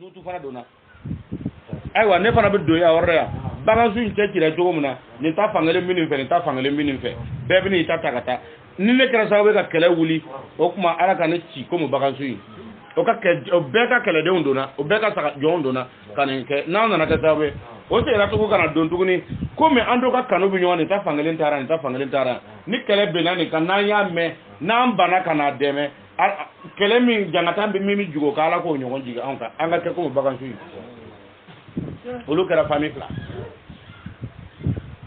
lutu fana donna ayiwa ne fana bɛ don ya yɔrɔ ya bagansu in cɛ cira cogo min na nin ta fankelen minnu fɛ nin ta fankelen minnu fɛ bɛɛ bɛ n'i ta ta ka taa ni ne kɛra sababu ka kɛlɛ wuli o tuma ala ka ne ci komi bagansu in o bɛɛ ka kɛlɛdenw donna o bɛɛ ka saga jɔnw donna ka nin kɛ n'an nana kɛ sababu ye o seginna tugun ka na don tuguni komi an dɔw ka kanu bɛ ɲɔgɔn nin ta fankelen taara nin ta fankelen taara ni kɛlɛ bɛnna nin kan n'an y'a mɛn n'an banna ka n'a dɛmɛ kɛlɛ min jangata bɛ min bɛ jugo k'ala k'o ɲɔgɔn jigin anw kan an ka kɛ komi bagansu in olu kɛra famille fila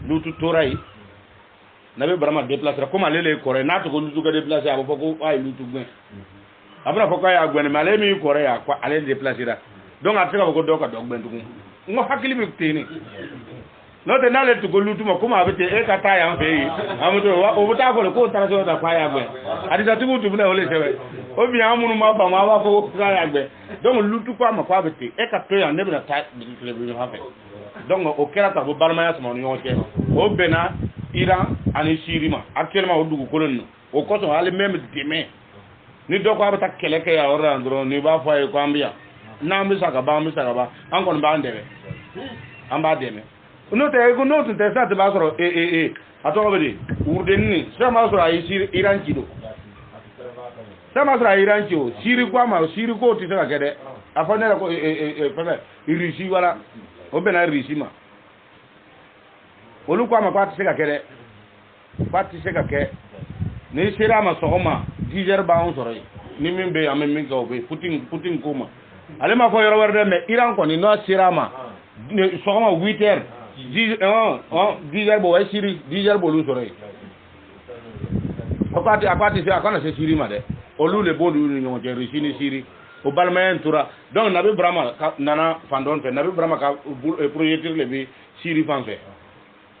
lutu tora yen nabi barama déplacer comme ale le kɔrɔ n'a tɔgɔ lutu ka déplacer a bɛ fɔ ko a ye lutu gɛn a bɛna fɔ k'a y'a gɛn mais ale min kɔrɔ ya ko ale déplacer la donc a tɛ se ka fɔ ko dɔ ka dɔ gɛn tugun n ko hakili bɛ ten ne n'o tɛ n'ale tɔgɔ lutu ma komi a bɛ ten e ka taa yan fɛ yen an bɛ to o bɛ taa fɔ k'o taara se o ta k'a y'a gɛn adisatigiw tun bɛ na o le sɛbɛn o bien an minnu ma faamu a b'a fɔ ko k'a y'a gɛn donc lutu ko a ma k'a bɛ ten e ka to yan ne bɛna taa tile bɛ ɲɔgɔn fɛ donc o kɛra ta ko balimaya sama ni ɲɔgɔn cɛ o bɛnna Iran ani Syrie ma actuellement o dugukolo ninnu o kosɔn hali même dɛmɛ ni dɔ ko a bɛ taa kɛlɛ kɛ yan yɔrɔ la dɔrɔn n'i b'a fɔ a ye ko an bɛ yan n'an bɛ sa ka ban an bɛ sa ka ban an kɔni b'an dɛmɛ an b'a dɛmɛ n'o tɛ n'o tun tɛ sisan tɛ b'a sɔrɔ a tɔgɔ bɛ di wurudeni sisan b'a sɔrɔ a ye Iran ci don sisan b'a sɔrɔ a ye Iran ci o Syrie ko a ma Syrie ko tɛ se ka kɛ dɛ a fɔ ne yɛrɛ ko fɛn Russie wala o bɛnna Russie ma olu ko a ma ko a tɛ se ka kɛ dɛ ko a tɛ se ka kɛ n'i sera a ma sɔgɔma 10 heures b'anw sɔrɔ yen ni min bɛ yen an bɛ min kɛ o bɛ yen Poutine ko ma ale ma fɔ yɔrɔ wɛrɛ dɛ mais Iran kɔni n'a sera a ma sɔgɔma 8 heures 10 heures bɔ o ye Syrie 10 heures b'olu sɔrɔ yen a ko a tɛ se a kana se Syrie ma dɛ olu le b'olu ni ɲɔgɔn cɛ Russie ni Syrie o balimaya in tora donc nabi Burama nana fan dɔ fɛ nabi Burama ka projecteur le bɛ Syrie fan fɛ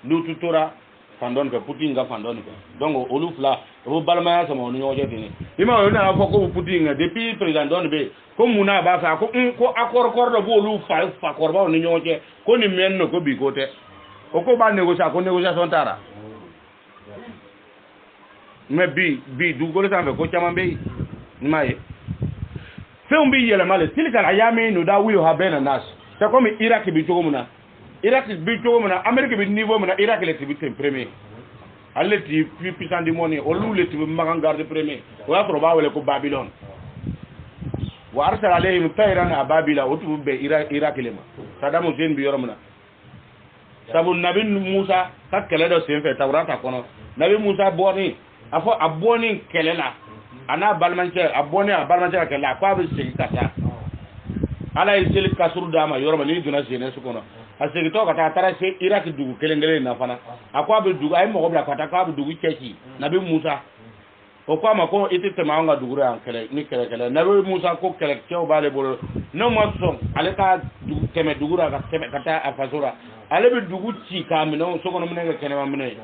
lutu tora fan dɔ fɛ Poutine ka fan dɔ fɛ donc olu fila o balimaya sama o ni ɲɔgɔn cɛ ten i ma o nana fɔ ko Poutine depuis président dɔ bɛ yen ko mun na a b'a fɛ ko accord dɔ b'olu fa kɔrɔbaw ni ɲɔgɔn cɛ ko nin mɛnni don ko bi ko tɛ o ko b'a négocier ko négociation taara mais bi dugukolo sanfɛ ko caman bɛ yen i m'a ye fɛnw bɛ yɛlɛma le tilka al-ayami nudawiluha bayna an-nas c'est comme Irak bɛ cogo min na Irak bɛ cogo min na Amérique bɛ niveau min na Irak le tun bɛ ten premier ale le tun plus puissant du monde olu le tun bɛ Magan garde premier o y'a sɔrɔ o b'a wele ko Babylone wa arsala alayhim tayran ababila o tun bɛ bɛn Irak le ma Saddam Hussein bɛ yɔrɔ min na sabu nabi Musa ka kɛlɛ dɔ senfɛ Tawrata kɔnɔ nabi Musa bɔni a fɔ a bɔni kɛlɛ la a n'a balimancɛ a bɔni a balimancɛ ka kɛlɛ la a ko a bɛ segin ka taa ala ye seli kasuru d'a ma yɔrɔ min n'i donna jeunesse kɔnɔ a segintɔ ka taa a taara se Irak dugu kelen kelen na fana a ko a bɛ dugu a ye mɔgɔ bila ka taa k'a bɛ dugu cɛ ci nabi Musa o ko a ma ko i tɛ tɛmɛ an ka dugu yan kɛlɛ ni kɛlɛ nabi Musa ko kɛlɛcɛw b'ale bolo n'o ma sɔn ale ka tɛmɛ dugu la ka taa a faso la ale bɛ dugu ci k'a minɛ sokɔnɔ minɛ kɛ kɛnɛma minɛ ye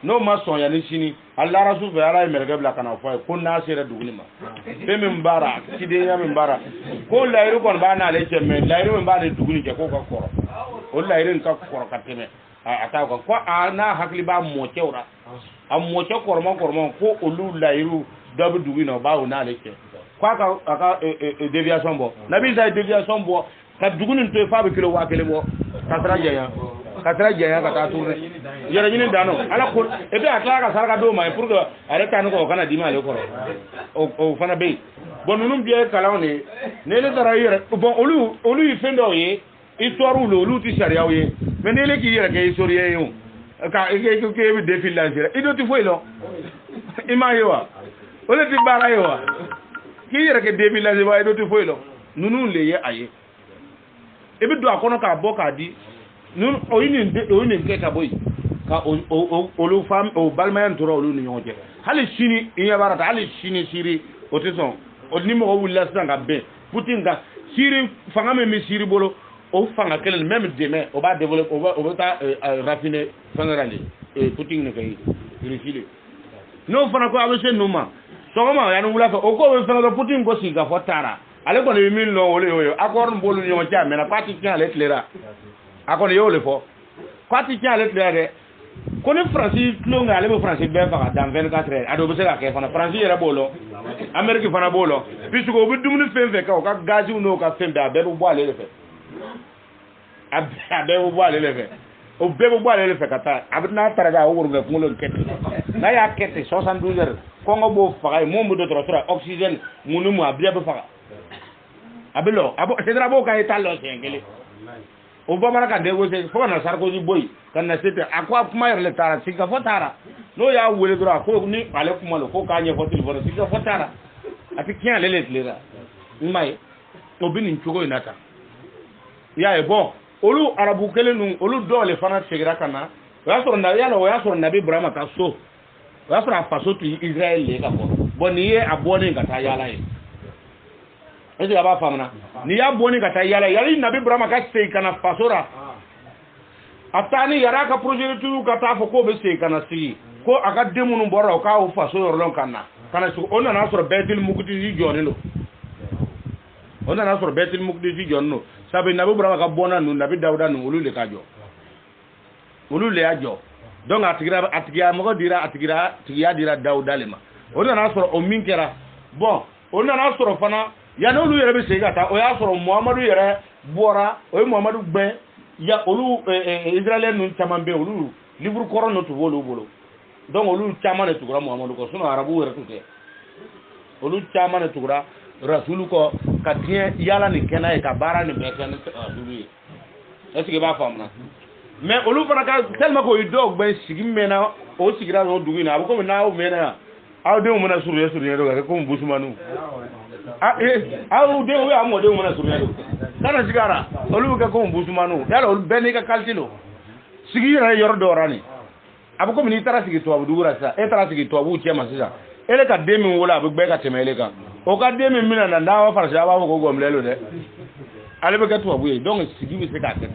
n'o ma sɔn yanni sini ala su fɛ ala ye mɛrɛkɛ bila ka na fɔ a ye ko n'a sera dugu ma fɛn min b'a la cidenya min b'a la ko layiru kɔni b'a n'ale cɛ mɛ layiru min b'ale dugu nin cɛ k'o ka kɔrɔ o layiru in ka kɔrɔ ka tɛmɛ a taa kan ko n'a hakili b'a mɔcɛw la a mɔcɛ kɔrɔma ko olu layiru dɔ bɛ dugu in na o b'a o n'ale cɛ ko a ka déviation bɔ nabi Isa ye déviation bɔ ka dugu nin to yen f'a bɛ kilo 1000 bɔ ka sira janya ka taa tourner yɛrɛ ɲini dan no ala ko et puis a tila ka saraka d'o ma pour que a yɛrɛ taa ni o kana dimi ale kɔrɔ o fana bɛ yen bon ninnu bɛɛ ye kalanw de ye ne taara i yɛrɛ bon olu ye fɛn dɔw ye histoire olu tɛ sariyaw ye mais ne k'i yɛrɛ kɛ historien ye o ka e bɛ défi lancer i do tɛ foyi lɔ i m'a ye wa o le tɛ baara ye wa k'i yɛrɛ kɛ défi lancer wa i do tɛ foyi lɔ ninnu le ye a ye i bɛ don a kɔnɔ k'a bɔ k'a di o ye nin kɛ ka bɔ yen ka olu o balimaya in tora olu ni ɲɔgɔn cɛ hali sini i ɲɛ b'a la hali sini Syrie o tɛ sɔn o ni mɔgɔ wulila sisan ka bɛn Poutine ka Syrie fanga min bɛ Syrie bolo o fanga kelen même dɛmɛ o b'a développer o bɛ taa raffiner fɛngɛ la de Poutine ne ka ye Russie le n'o fana ko a bɛ se ninnu ma sɔgɔma yanni wula fɛ o ko bɛ fɛngɛ Poutine ko sigi ka fɔ taara ale kɔni bɛ min lɔn o le y'o ye accord b'olu ni ɲɔgɔn cɛ a mɛnna k'a tɛ tiɲɛ ale tilela a kɔni y'o le fɔ k'a tɛ tiɲɛ ale tilela dɛ ko ni France lo nga ale be France be fa dans 24 heures ado be se ka ke fana France yera bolo Amerique fana bolo puisque o be dumuni femfe ka o ka gazi no ka fembe abe bo ale le fe abe bo ale le fe o be bo ale le fe kata abna taraga o wurga ngolo kete na ya kete 72 heures ko ngo bo fa mo mo do tra oxygène munu mo abia be fa abelo abo c'est drabo ka italo sengele o ba mara ka de go se fo na Sarkozy boy kan na sete akwa kuma yar tara sika fotara no ya wele dura ko ni ale kuma lo ko ka nye fotil fo sika fotara ati kian lele lera mai o binin chugo inata ya e bon olu arabu kele nu olu dole fana segira kana ya so na ya lo ya so na bi brahma ka so ya so afaso tu Israel le ka ko bon ni e abone ngata yala e ese aba famna ni ya boni ngata yala yali nabi brahma ka sei kana fasora atani yara ka projet tu ka ta fo ko be sei kana si ko aka demu nu boro ka o faso yorlon kana su ona na soro betil mukudi joni lo ona na soro betil mukudi joni no sabe nabi brahma ka bona nu nabi dauda nu ulule ka jo ulule ajo donc atigira mo dira tigiya dira dauda lema ona na soro o minkera bon ona na soro fana ya no lu yere be sega ta o ya soro Muhammadu yere bora o Muhammadu gbe ya olu Israël nu chamambe olu livre Coran no to bolo donc olu chamane tukura Muhammadu ko suno arabu yere tuke olu chamane tukura rasulu ko ka tien yala ni kena e ka bara ni be kan dulu est ce que ba famna mais olu fana ka tellement ko idog be sigi mena o sigira no dugu na ko na o mena aw de mo na suru do ko mbusumanu aw de o ya mo de mo na suru do kana sigara olu ka ko mbusumanu dala olu beni ka kaltilo sigira yor do rani abuko mi tara sigi to abu dugura sa e tara sigi to abu chema sisa ele ka demi wola abu be ka temele ka o ka demi mina na ndawa farja ba ko gomlelo de ale be ka to abu donc sigi mi se ka ket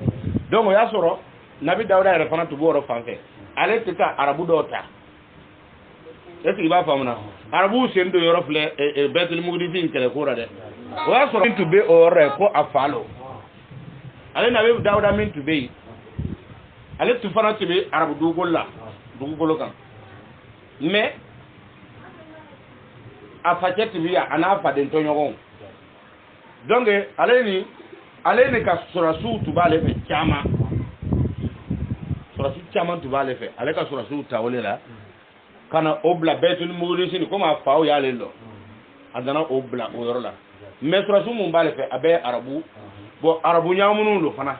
donc ya soro nabi dawda ya fana to boro fanfe ale tika arabu do ta est-ce que ba famna arabu sen do yoro fle betul mugdisi kele ko rade o ya soro to be o re ko afalo ale nabi dawda min to be ale to fana to be arabu do golo kan mais a fajet biya ana fa den to nyogon donc ale ni ka surasu to ba le fe chama surasu chama to ba le fe ale ka surasu tawole la kana obla betul mugdisi ni koma faaw ya le lo adana obla o yoro la mais surasu mun ba le fe abe arabu bo arabu nyamunu lo fana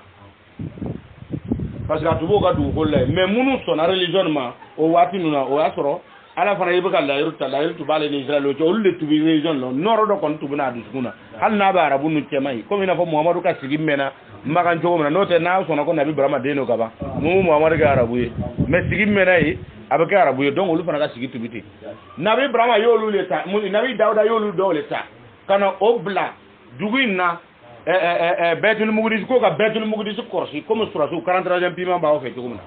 parce que atubo ga du golle mais munu sona religieusement o wati nuna o asoro ala fana yibe kala yurtu bale ni Israël o olu le tubi religion lo noro do kon tubuna du sukuna hal na ba arabu nu temai comme ina fo Muhammadu ka sigi mena magan jogo mena note na sona ko nabi Ibrahima deno gaba mu Muhammadu ga arabu ye mais sigi mena yi abaka arabu ye donc olu fana ka sigi tubiti nabi Ibrahima yo olu leta nabi Dauda yo olu do leta kana obla duguina betul mugdis ko ka betul mugdis korsi comme surasu 43e piment ba o fe tugumna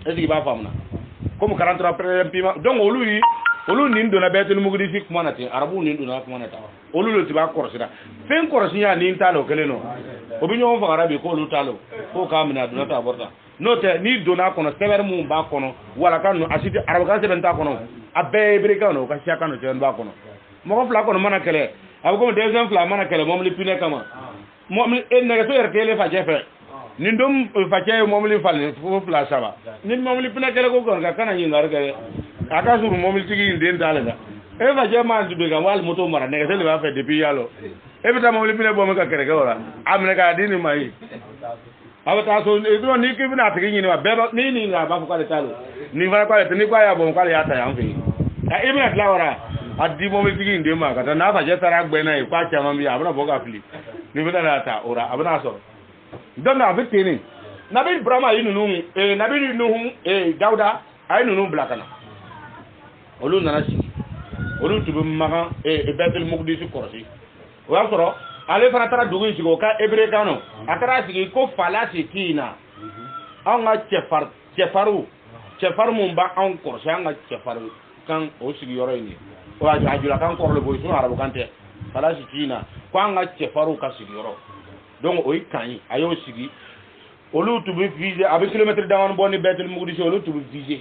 est-ce que ba famna comme 43e piment donc olu nin do na betul mugdis ko manati arabu nin do na ko manata olu lo tiba korsi da fen korsi ya nin talo keleno obinyo fa arabi ko olu talo ko kamina do na ta borta note ni do na kono sever mu ba kono wala kanu asiti arabu ka seben ta kono abbe brikano ka siaka no ten ba kono mo fla kono mana kele abu ko deuxième fla mana kele mom li pine kama mom en ne so yertele fa jefe ni ndom fa cey mom li fal fo fla saba ni mom li pine kele ko gon ka kana ngi ngar kele aka suru mom li tigi den dalaga e fa je man dube ga wal moto mara ne se le va fait depuis yalo e bita mom li pine bo ka kere ga wala amne ka dini mai abata so edro ni ki bina tigi ni wa beba ni nga ba ko ka talo ni va ko ni ko ya bo ko ya ta ya mfi a ibina lawara adi mo mi tigi inde ma kata na fa je tara gbe na kwa chama mi abuna boga fili ni bida na ta ora abuna so don na bi tini nabi Ibrahima yinu nabi nuhu Dauda ayinu nu blakana olu nana si olu tubu maga betul mugdis korsi wa soro ale fana tara dugu sigo ka ebrekano atara sigi ko falasi kina an ga chefaru mun ba an korsi an ga chefaru kan o sigi yoro ni o ajula kan korle boy sun arabu kante falasi kina ko an ga chefaru ka sigi yoro donc o ikani ayo sigi olu tu bi fise avec kilomètre dawan boni betul mugdisi olu tu bi fise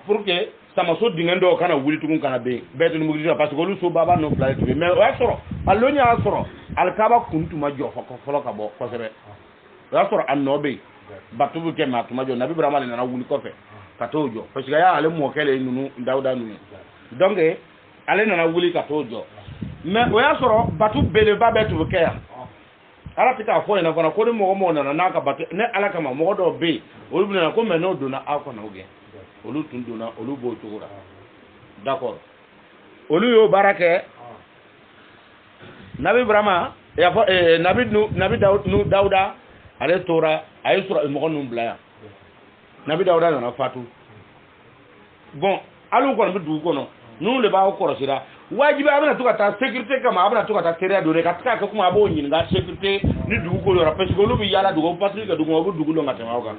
pour que sama so dingendo kana wuli tugun kana be betul mugdisi parce que olu so baba no fly tu mais o asoro allonya asoro alkaba kuntuma jofa ko folo ka bo ko sebe asoro annobe batu bu ke matuma jo nabi brahma na wuli ko fe katojo parce que ya ale mo kele nunu dawda nunu donc ale na wuli katojo mais o asoro batu bele ba betu ke ya ala tika fo ina fana ko ni mo na na ka batu ne ala kama mo do be olu bi na ko me no do na akona oge olu tun do na olu bo tugura d'accord olu yo barake nabi brahma ya fo nabi dauda ale tora ay sura mo num blaya nabi dauda na fatu bon alu ko bi du ko no nu le ba ko korosira wajibi abana to kata sécurité kama abana to kata tere do ka taka kuma abo nyin ga sécurité ni du ko yora parce que lu bi yala du ko parce que du ko du lo ngata waka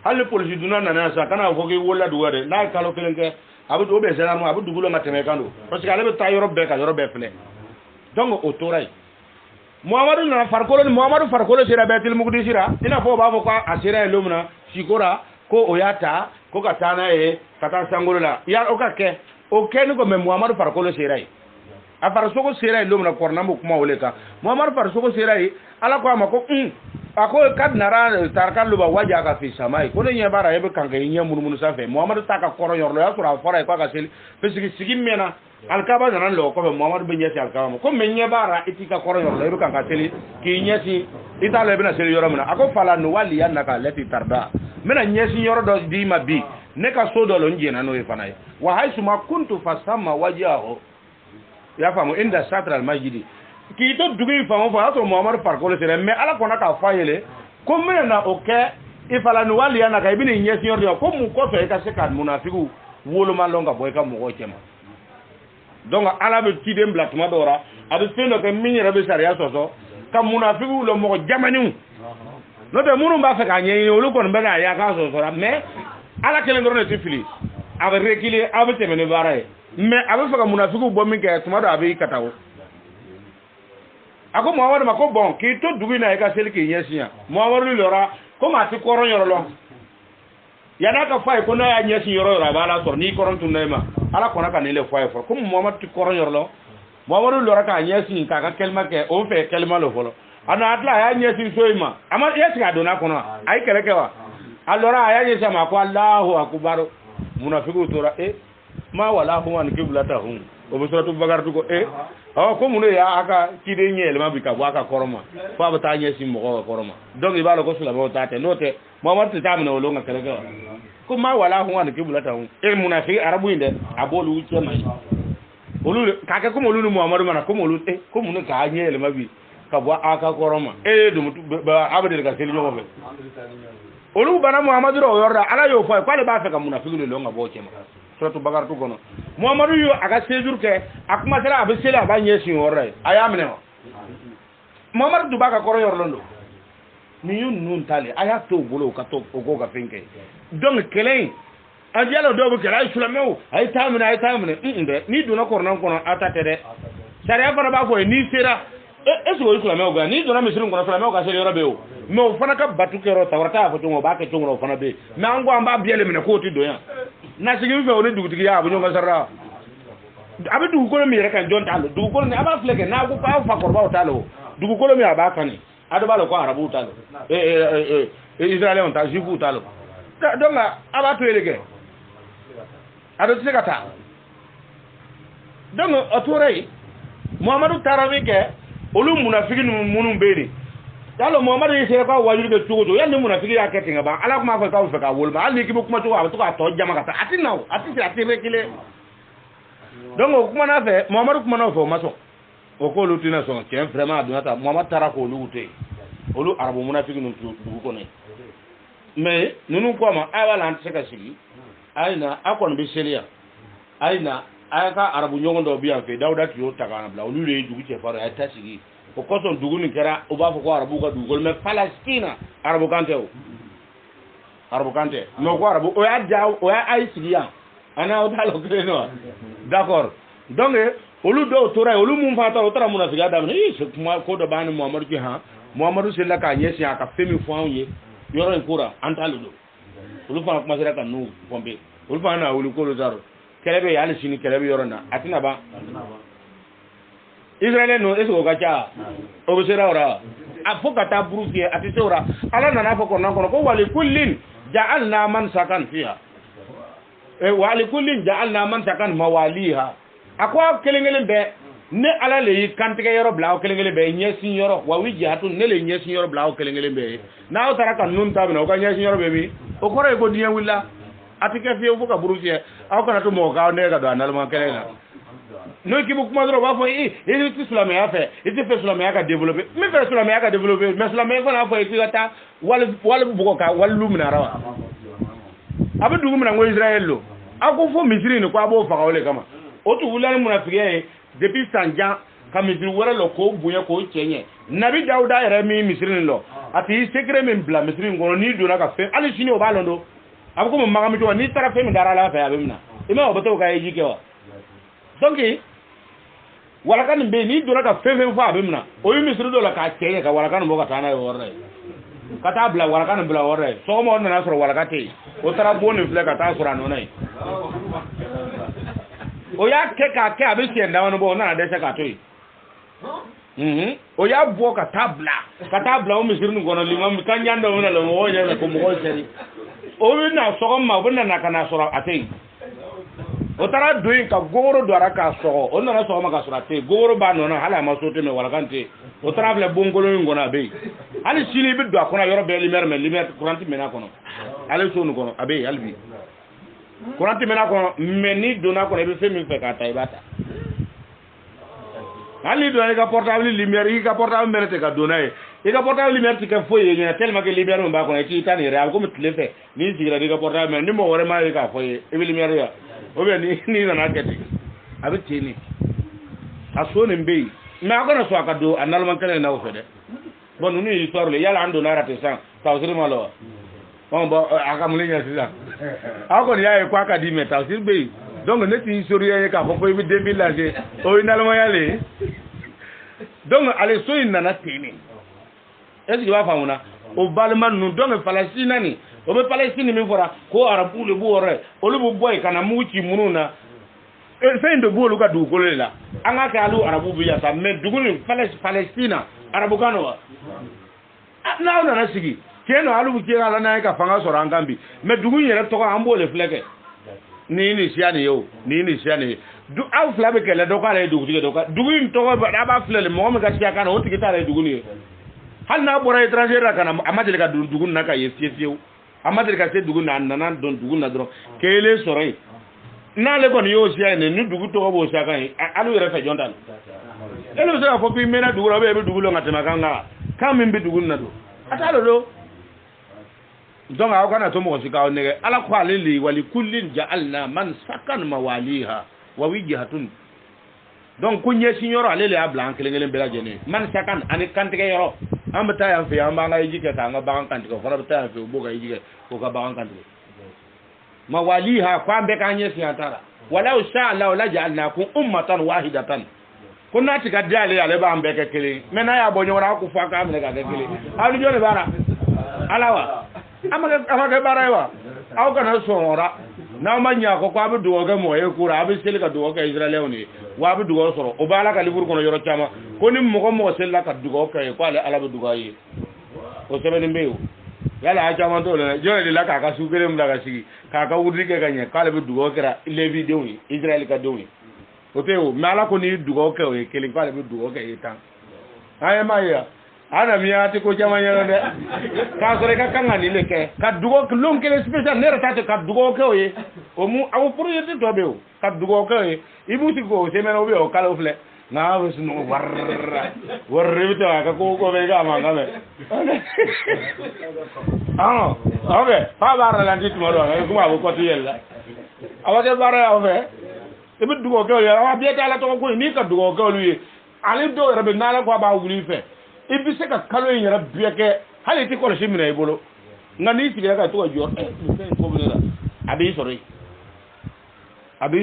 halle police duna na sa kana ko ke wolla du wade na kalo kelenke abu do be sala mo abu du lo ngata me kando parce que ale be ta yoro be ka yoro be fle donc o toray Muhammadu farkolo sira betil mugdisira ina fo ba fo ko asira e lumna sikora ko oyata ko katana e kata sangolola ya o ka ke o ken ko me Muhammadu farkolo sira e a farsoko sira e lumna korna mo kuma woleka Muhammadu farsoko sira e ala ko amako ako kad nara tarkal luba waja ka fi samai ko ne bara e be kanga nya mununu safe Muhammadu taka koro yorlo ya sura fora ko ka sel pesiki sigim mena alkaba nan lo ko Muhammadu be nyesi alkaba ko men nya bara itika koro yorlo e be kanga sel ki nyesi ita le bina sel yoro mena ako fala no wali annaka lati tarda mena nyesi yoro do di mabi ne ka sodo lo njena no e fanai wa haisuma kuntu fasama wajahu ya famu inda satral majidi ki to dugi famo fa to Muhammadu farkolo sere mais ala kona ka fayele ko mena oke ifala no wali yana ka ibini nyesi yordo ko mu ko fe ka se ka munafiku wolo malonga boy ka mu ko chema donc ala be tidem blatuma dora adu fendo ke minyere be sharia soso ka munafiku lo mo jamanu no de munu ba fe ka nyi wolo kon be na ya ka soso mais ala kele ngoro ne tifili ave rekile ave temene bare mais ave fa ka munafiku bo mi ke tuma do ave katawo ako Muhammadu mako bon ki to dugi na ka sel ki nyesiya Muhammadu lora ko ma ti koron yorolo ya na ka fay ko na ya nyesi yorolo bala sor ni koron tun nema ala ko na ka nele fay for ko Muhammadu ti koron yorolo Muhammadu lora ka nyesi ka kelma ke o fe kelma lo folo ana atla ya nyesi soima ama yesi ga dona kono ay kele kewa alora ya nyesi ma ko Allahu akbar munafiqu tora ma wala huwa ni kiblatahum o be suratu bagar ko ko munu ya aka kide nyele ma bika waka koroma fa ba ta nyesi mo ko koroma donc ibalo ko sula mo tate note Muhammad ta amna wolonga kala ko ma wala huwa ni kiblatahum munafiqi arabu inde abolu wuce mai olu kake ko molu Muhammadu mana ko molu ko munu ka nyele ma bi ka bo aka koroma dum ba abade ka sel nyomo fe olu bana Muhammadu ro yorda ala yo fa ko le ba fe ka munafiqi lo nga bo chema suratu bagar tu kono Muhammadu yo aga séjour ke akuma sera abe sela ba nyesi worre ayamne Muhammadu du baka koro yorlondo ni yun nun tali aya to bolo ka to ogo ka finke donc kelen ajalo do be kala islameu ay tamne inde ni du na korna kono atate de sare fana ba ko ni sera eso islameu ga ni do na misirun kono islameu ga sere yorabe o me fana ka batu kero tawrata fa to ngo ba ke to ngo fana be me ango amba biele mena ko ti do ya na sigi fe woni dugutigi ya bu nyonga sarra abi dugu ko mi reka jon talo dugu ko ni aba fleke na ko fa fa korba talo dugu ko mi aba kani ado balo ko arabu talo israeli on ta jibu talo donc aba to elege ado tsekata donc otorei Muhammadu tarawi ke olu munafiki munun beri yalo Muhammadu yese ko wajuru be tugo yande munafiki ya ketinga ba ala kuma fa ka fa ka wolma ali kibu kuma to ka to jama ka ati naw ati rekile donc kuma na fe Muhammadu kuma na fo maso o ko lu tina so ke vraiment aduna ta Muhammadu tara ko lu ute olu arabu munafiki nun tugo ko ne mais nunu ko ma awala ante ka sigi aina akon be selia aina aka arabu nyongo biya fe dawda ki yo takana bla olu le dugu che faro ay tasigi o koson dugu ni kera o ba ko arabu ka dugu mais Palestina arabu kante no ko arabu o ya jaw o ya ay sigiya ana o dalo kreno d'accord donc olu do tora olu mum fata o tara munafiga da ni se kuma ko do bani Muhammadu ki ha Muhammadu se la ka nyesi aka femi fo anye yoro en kura antalu do ulu fa kuma sera kan nu pompe ulu fa na ulu ko lo zaro kelebe ya ali sini kelebe yoro na atina ba Israël no eso ga cha o sera ora afoka ta brufi atise ora ala na fa ko nan ko wali kullin ja'alna man sakan fiha wali kullin ja'alna man sakan mawaliha akwa kelengelen be ne ala le kantige yoro blawo kelengelen be nyesi yoro wa wi jihatu ne le nyesi yoro blawo kelengelen be na o taraka nun tabina o ka nyesi yoro be mi o kore ko diyan willa atike fi o fuka brufi aw kana to mo ka ne ga do anal ma kelenga no ki bu kuma dro ba fo e ti islam ya fe e ti fe islam ya ka développer mi fe islam ya ka développer mais islam ya ko na fo e ti ta wal bu ko ka wal lumina rawa abe dugu mina ngo Israël lo ako fo misiri ni ko abo fa ole kama o tu wulani munafike depuis sanja ka misiri wara lo ko bunya ko chenye nabi dauda ere mi misiri ni lo ati secret min bla misiri ngono ni do na ka fe ali sini o ba londo abo ko magami to ni tara fe mi dara la fa ya bimna ima o bato ka yiji kewa donc wala kan be ni do na ka fe fe fa bimna o yi misiri do la ka chenye ka wala kan mo ka tana yo worre kata bla wala kan bla worre so mo na soro wala ka te o tara boni fle ka ta sura no nai o ya ke ka ke abi se nda wono bo na de se ka toyi o ya bo ka tabla o misir nu gono limam kan nyanda wona lo wo nya ko mo ko seri o wi na so ma bo na kana sura atei o tara doyin ka goro do ara ka so o na so ma ka sura atei goro ba no na hala ma so te me wala kan te o tara bla bongolo ngona be ali sini bi do akona yoro be lumière courant mena kono ale so nu kono abe albi courant mena kono meni dona kono be fe min fe ka tay bata ali do ga portable lumière ga portable merete ka dona e ga portable lumière ti ka foye ni tellement que lumière mo ba kono ti tani re ko mutle fe ni sigira ga portable ni mo wore ma ga foye e lumière ya o be ni na kete abe tini aso ne mbe na ko na so aka do anal man kala na o fede bon nous histoire le yala ando na rate sans tawsir malo on bo aka mulinya sisa ako ni yae kwa ka di me tawsir be donc ne ti histoire ye ka ko bi 2000 la je o inal mo yale donc ale so ina na tini est-ce que va famuna o balman nu donc Palestine ni o be Palestine mi fora ko arabu le bu ore o le bu boy kana muchi mununa e ndo bu lu ka du ko le la anga ka alu arabu bi ya sa me dugul Palestine arabu kano wa na na sigi keno alu bu kira la na ka fanga so rangambi me dugu yere to ko ambo le fleke ni siani yo ni siani du aw flabe ke le do ka le dugu tige do ka dugu to ko ba flele mo me ka tia kana o tige ta le dugu ni hal na bora étranger ra kana amadele ka dugu na ka yesiyo amadele ka se dugu na don dugu na dro kele sorai na le kon yo siani ni dugu to ko bo sa kan alu yere fa jontal elo se fo bi mena dugu be dugu lo ngate makanga kam min bi dugu na do atalo do donc aw kana to mo sika ne ala ko alili wali kullin ja'alna man sakan mawaliha wa wijhatun donc kunye signoro alele ablan kelengelen bela jene man sakan ani kantike yoro ambata ya fi amba nga yike ta nga bagan kantike fara bata ya fi boga yike ko ka bagan kantike mawaliha kwa mbe kanye siantara wala sha Allah la ja'alnakum ummatan wahidatan kuna tika dale ale ba mbeke kele mena ya bonyo wala ku faka amne ka kele alu jone bara alawa amaga bara wa aw kana sonora na manya ko kwa bi duwoga mo e kura abi sel ka duwoga Israel ni wa bi duwo soro o bala ka libur kono yoro chama ko ni mo sel la ka duwo ka ko ala bi duwo yi o sebe ni mbeyo yala a chama to le jone la ka sugere mu daga sigi ka wudri ke ganye ka bi duwo kera le video ni Israel ka do ni o teo mala ko ni duwo ka o kele ko bi duwo ka yi tan ay maya ana miati ko jama nyana de ka sore ka kanga ni leke ka dugo lon kele special ne rata ka dugo ko ye o mu awu projet to be o ka dugo ko ye ibuti ko se meno be o kala ofle na wes no warre bita ka ko be ga ma ngame ah okay pa bara la dit mo do ko ma ko to yella awade bara ofe e bi dugo ko ye awa bieta la to ko ni ka dugo ko lui ale do rebe nala ko ba wuli fe ibi se ka kalo yin yara bieke hali ti ko shi mina ibolo ngani ti ga to jor ko bi la abi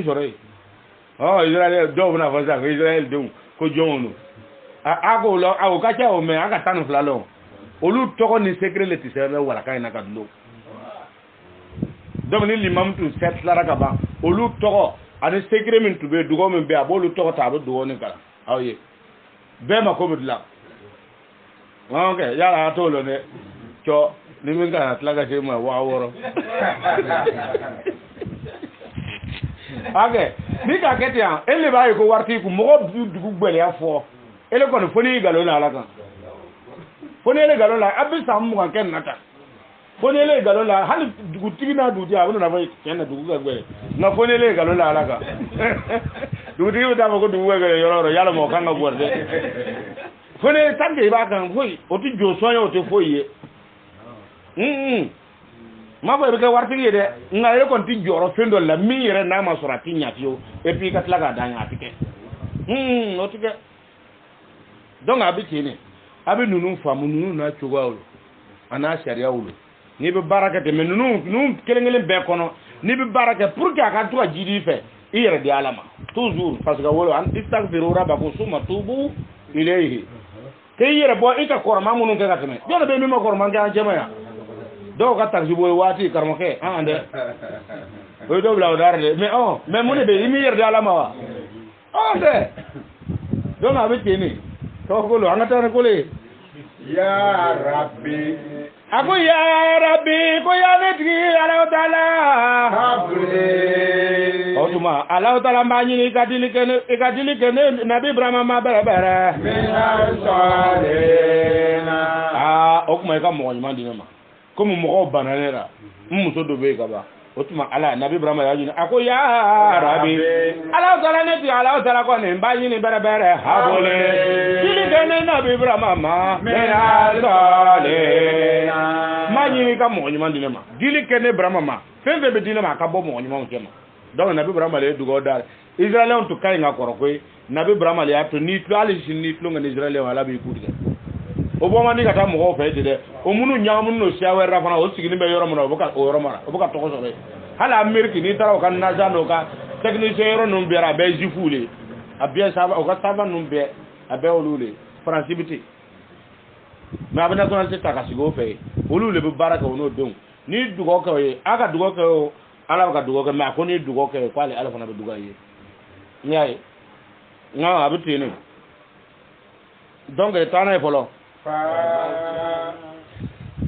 sore oh Israel do na fa sa Israel do ko jono a ko lo a ko ka cha o me aka tanu flalo olu togo ni secret le tisere wala kay na kadlo donc ni l'imam tu set la raka ba olu togo ani secret min tu be dugo min be abolu togo ta be dugo ni kala awye be ma ko bidla okay yala to lo ne cho ni min ga tlaga je ma wa woro okay ni ka ketia ele ba ko warti ku mo dugu gbele afo ele ko foni galo la kan foni ele galo la abi sam mo kan nata foni ele galo la hal dugu tigina duti abuna na fay kenna dugu ga gbele na foni ele galo la kan dugu tigi da ko dugu ga yoro yalla mo kan ga gorde foni tanke ba kan foyi o ti jo soyo o ti foyi ma ko be warti de ngale kon ti joro fendo la mi yere na ma sura ti nyatio et puis kat la ga danya atike o tike donc abi tini abi nunu famu nunu na chugawlo ana sharia wulo ni be baraka te men nunu kelengele be kono ni be baraka pour que aka to jidi fe yere di alama toujours parce que wolo an istaghfiru rabbakum summa tubu ilayhi ke yere bo ita korma munu ke gatame jona be mi ma korma ga jema ya do ka taxi boy wati karmo ke ande boy do blaw darde mais mune be imi yer dala ma wa ande do na be tini to ko lo angata ne ko le ya rabbi ako ya rabbi ko ya netri ala taala habule o tuma ala taala mbani ni kadili kene nabi ibrahim ma bara min salena o kuma ka mo nyama dinama comme mo bananera muso do be kaba otuma ala nabi ibrahim ya jini ako ya rabbi ala taala ne ti ala taala ko ne mbani ni bara habole dili kene nabi ibrahim ma salena mani ka mo nyama dinama dili kene ibrahim ma fembe be dinama ka bo mo nyama kema donc nabi ibrahim le dugo dal israël on to kay nga ko ko nabi ibrahim le ato ni to ali ni to nga israël wala be kudiga o bo mani kata mo fe de o munu nyaamu no siawe rafana o sigini be yoro mo o boka o yoro mara o boka to ko so be hala amerique ni tara o kan na jano ka technicien yoro no biara be jifule abia saba o ka saba no be abe olule francibiti mais abana ko nalta ka sigo fe olule be baraka wono don ni dugo ko e aka dugo ko ala ka dugo ko ma ko ni dugo ko ko ale ala fana be dugo ye nyaaye nga abitini donc etana e polo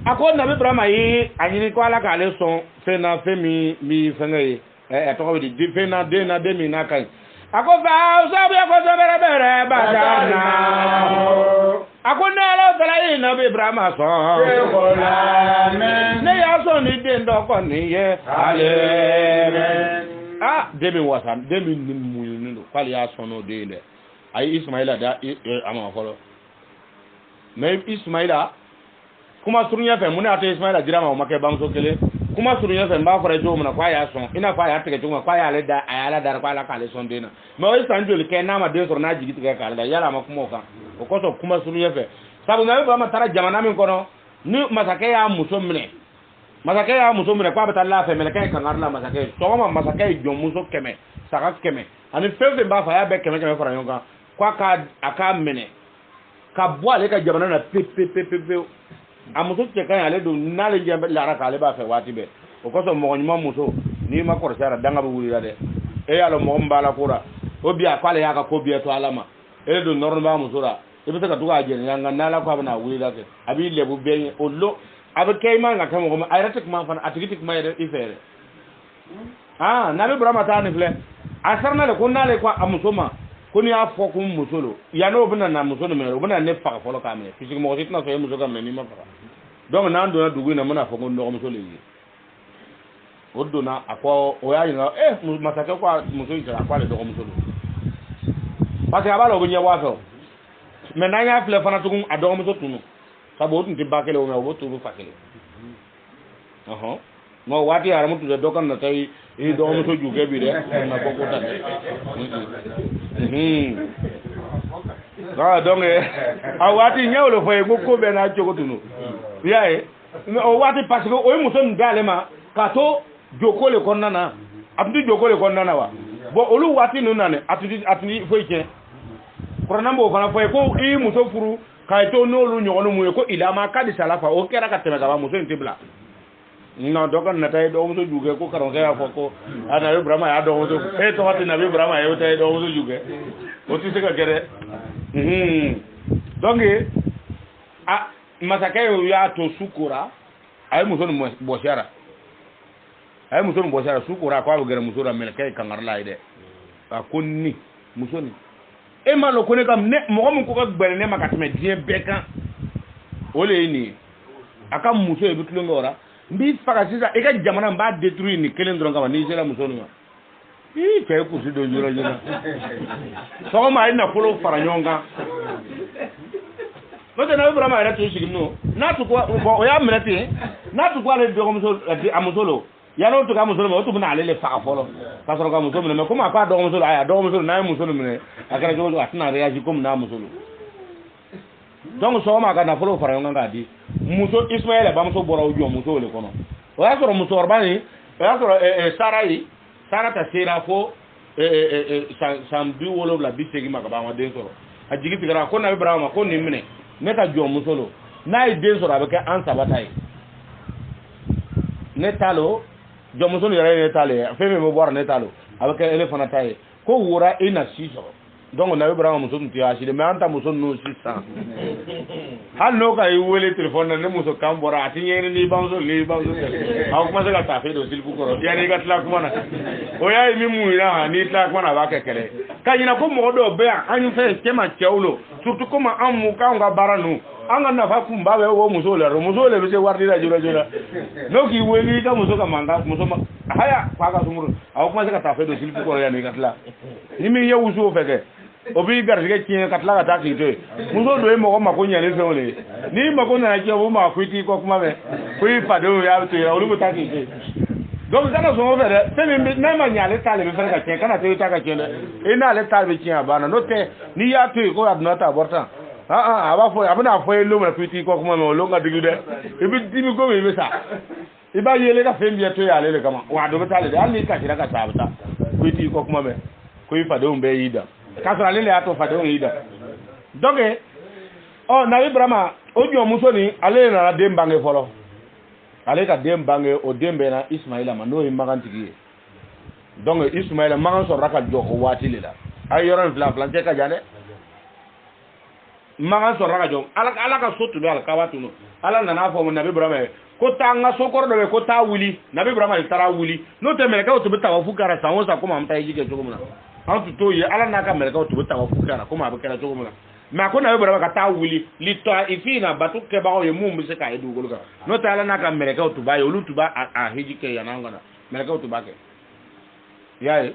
ako nabi ibrahima yi anyini ko ala ka le son fena femi mi fenga to ko di fena de mi na kan ako fa so bi ko so bere badana ako na la tala yi nabi ibrahima so ne ya so ni de ndo ko ni ye amen demi wasan demi muyu ndo kwali ya so no de le ay ismaila da ama folo mais ismaila kuma surunya fe muna ata ismaila dirama o make bamso kele kuma surunya fe mba fara jo muna kwa ya son ina kwa ya teke jo kwa ya le da ayala dar kwa la kale son dena mais o sanjo le ke na ma de so na jigi teke kale da yala ma kuma ka o ko so kuma surunya fe sabu na ba ma tara jamana min kono ni masake ya muso mine kwa bata la fe mele ke kan arla masake so ma masake jo muso keme saka keme ani fe ba fa ya be keme fara yonga kwa ka aka mene ka boale ka jamana na pe amuso che kan ale do nale jembe la raka ale ba fe wati be o ko so mo nyuma muso ni ma ko sara danga bu wuri de e yalo mo mbala kura o biya kwale ya ka ko biya to alama e do norno ba muso ra e be ka duga je nyanga nala ko bana wuri da ke abi lebu be o lo abe kay ma nga kamo ko ayratik ma fan atigitik ma ere ifere nabi brama ta ni fle asarna le ko nale ko amuso ma koni ya fo ko musolo ya no bina na musolo me bina ne fa fo lo ka me fisik mo sitna so muso ka me ni ma fa donc nan do na dugu na mona fo ko no musolo yi oddo na akwa o ya ina masake kwa musolo ita akwa le do musolo parce abalo go nya wa so me na ya fle fana tugun ado musolo tunu sabo tun ti bakele o me o tunu fakele mo wati ara mutu de dokan na tay e do mo to juge bi de na ko ko tan donc a wati nyawlo fay ko be na jogo tunu yae o wati parce que o muso ndale ma ka to jokole kon nana abdu jokole kon nana wa bo olu wati no nane atudi foy ke korona mbo fana foy ko e muso furu kay to nolu nyogonu mu ko ila ma kadi salafa o kera ka teme ka muso intibla non donc na tay do muso juge ko karon ka foko ana yo brama ya do muso e to hati na bi brama ya tay do muso juge o ti se ka gere donc a masakayo ya to sukura ay muso no boshara ay muso no boshara sukura ko abugere muso ra mel kay kangar lay de a konni muso ni e ma lo kone kam ne mo ko ko gbere ne makatme die bekan ole ni aka muso e bitulu ngora mbi faga sisa e ka jamana mba détruire ni kelen dron kama ni jela muso ni i kay ku si do jura jura so ma ina folo faranyonga Mete na Ibrahima era tu signo na tu ko ya menati na tu ko le do muso amusolo ya no to ka muso mo to na le fa folo ka so ka muso me ko ma pa do muso aya do muso na muso me akara jo atna reagi comme na muso donc so ma ka na folo fara nga di muso Ismaël ba muso bora ojo muso le kono o ya so muso orbani ya so Sara ta sera fo sambi wolo la bisegi ma ka ba ma den so a jigi tigara ko na Ibrahima ko ni mine ne ka jo musolo na i den so ra be ka an sabatai ne talo jo musolo yare ne tale fe me mo bor ne talo avec ele fana tay ko wura ina siso donc na Ibrahima muso nti asile me anta muso no 600 hal no ka i wele telephone ne muso kam bora atinye ni banzo aw kuma se ka ta fe do sil bu koro ya ni ga tla kuma na o ya mi mu ina ni tla kuma na ba ke kele ka ina ko mo do be an fe kema cheulo surtout comme an mu ka nga baranu anga na fa kumba we wo muso le be se wardi la jura no ki weli ka muso ka manga muso haya fa ka sumuru aw kuma se ka ta fe do sil bu koro ya ni ga tla ni mi yewu so feke obi garige kien katla ka ta kite muso do e mo ma ko nyane fe ni ma ko na ki o ma ko ti ko kuma be ko i pado ya to ya olu ta kite donc kana so fere se mi na ma nyale tale be fere ka kien kana te ta ka kien e na le tale be kien bana no te ni ya to ko adna ta borta aba fo abana fo elu ma ko ti ko kuma me lo nga digude e bi dimi ko be sa e ba yele ka fe mbiya to ya le kama wa do be tale de ali ka tira ka sabta ko ti ko kuma me ko i pado be yida kasra lele ato fade on ida donc na Ibrahima ojo muso ni ale na dembange folo ale ka dembange o dembe na Ismaïla ma no magantigi donc Ismaïla magan so raka joko wati lela ay yoron flanche ka jane magan so raka joko ala ka sotu be ala ka watu no ala na fo mo nabi Ibrahima ko tanga sokoro do ko ta wuli nabi Ibrahima tara wuli no te mele ka to bita wa fukara sanwo sa ko ma mta yige joko muna an to ye ala na ka meleka to bita wa fukara ko ma be kala jogo muna ma ko na Ibrahima ka ta wuli li to ifina batu ke ba o ye mum se ka edu goluka no ta ala na ka meleka to ba yo lutu ba a hijike ya nanga na meleka to ba ke yae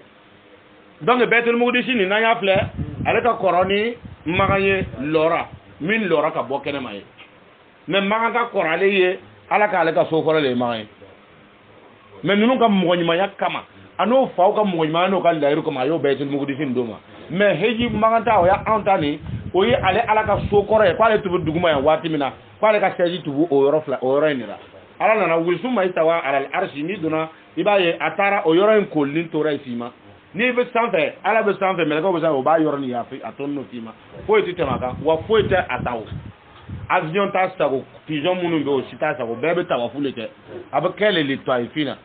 donc betul mugdisi ni na ya fle ale ka koroni magaye lora min lora ka bokene mai mais maga ka korale ye ala ka ale ka so korale mai mais nunu ka mogonyima ya kama ano faw ka mogonyima no ka lairu ko mayo betul mugdisi ndoma mais heji maganta o ya antani o ye ale ala ka so korale ko ale tubu duguma ya wati mina ko ale ka seji tubu o yoro fla o yoro inira ala nana wilsu mai tawa ala arshi ni dona ibaye atara o yoro en kolin tora isima ni be sanfɛ ala be sanfɛ melekaw be sanfɛ o b'a yɔrɔ ni yafi a tɔn n'o k'i ma foyi tɛ tɛmɛ a kan wa foyi tɛ a ta o avion t'a sago pigeon minnu bɛ o si t'a sago bɛɛ bɛ tawafu le kɛ a bɛ kɛ le toifin na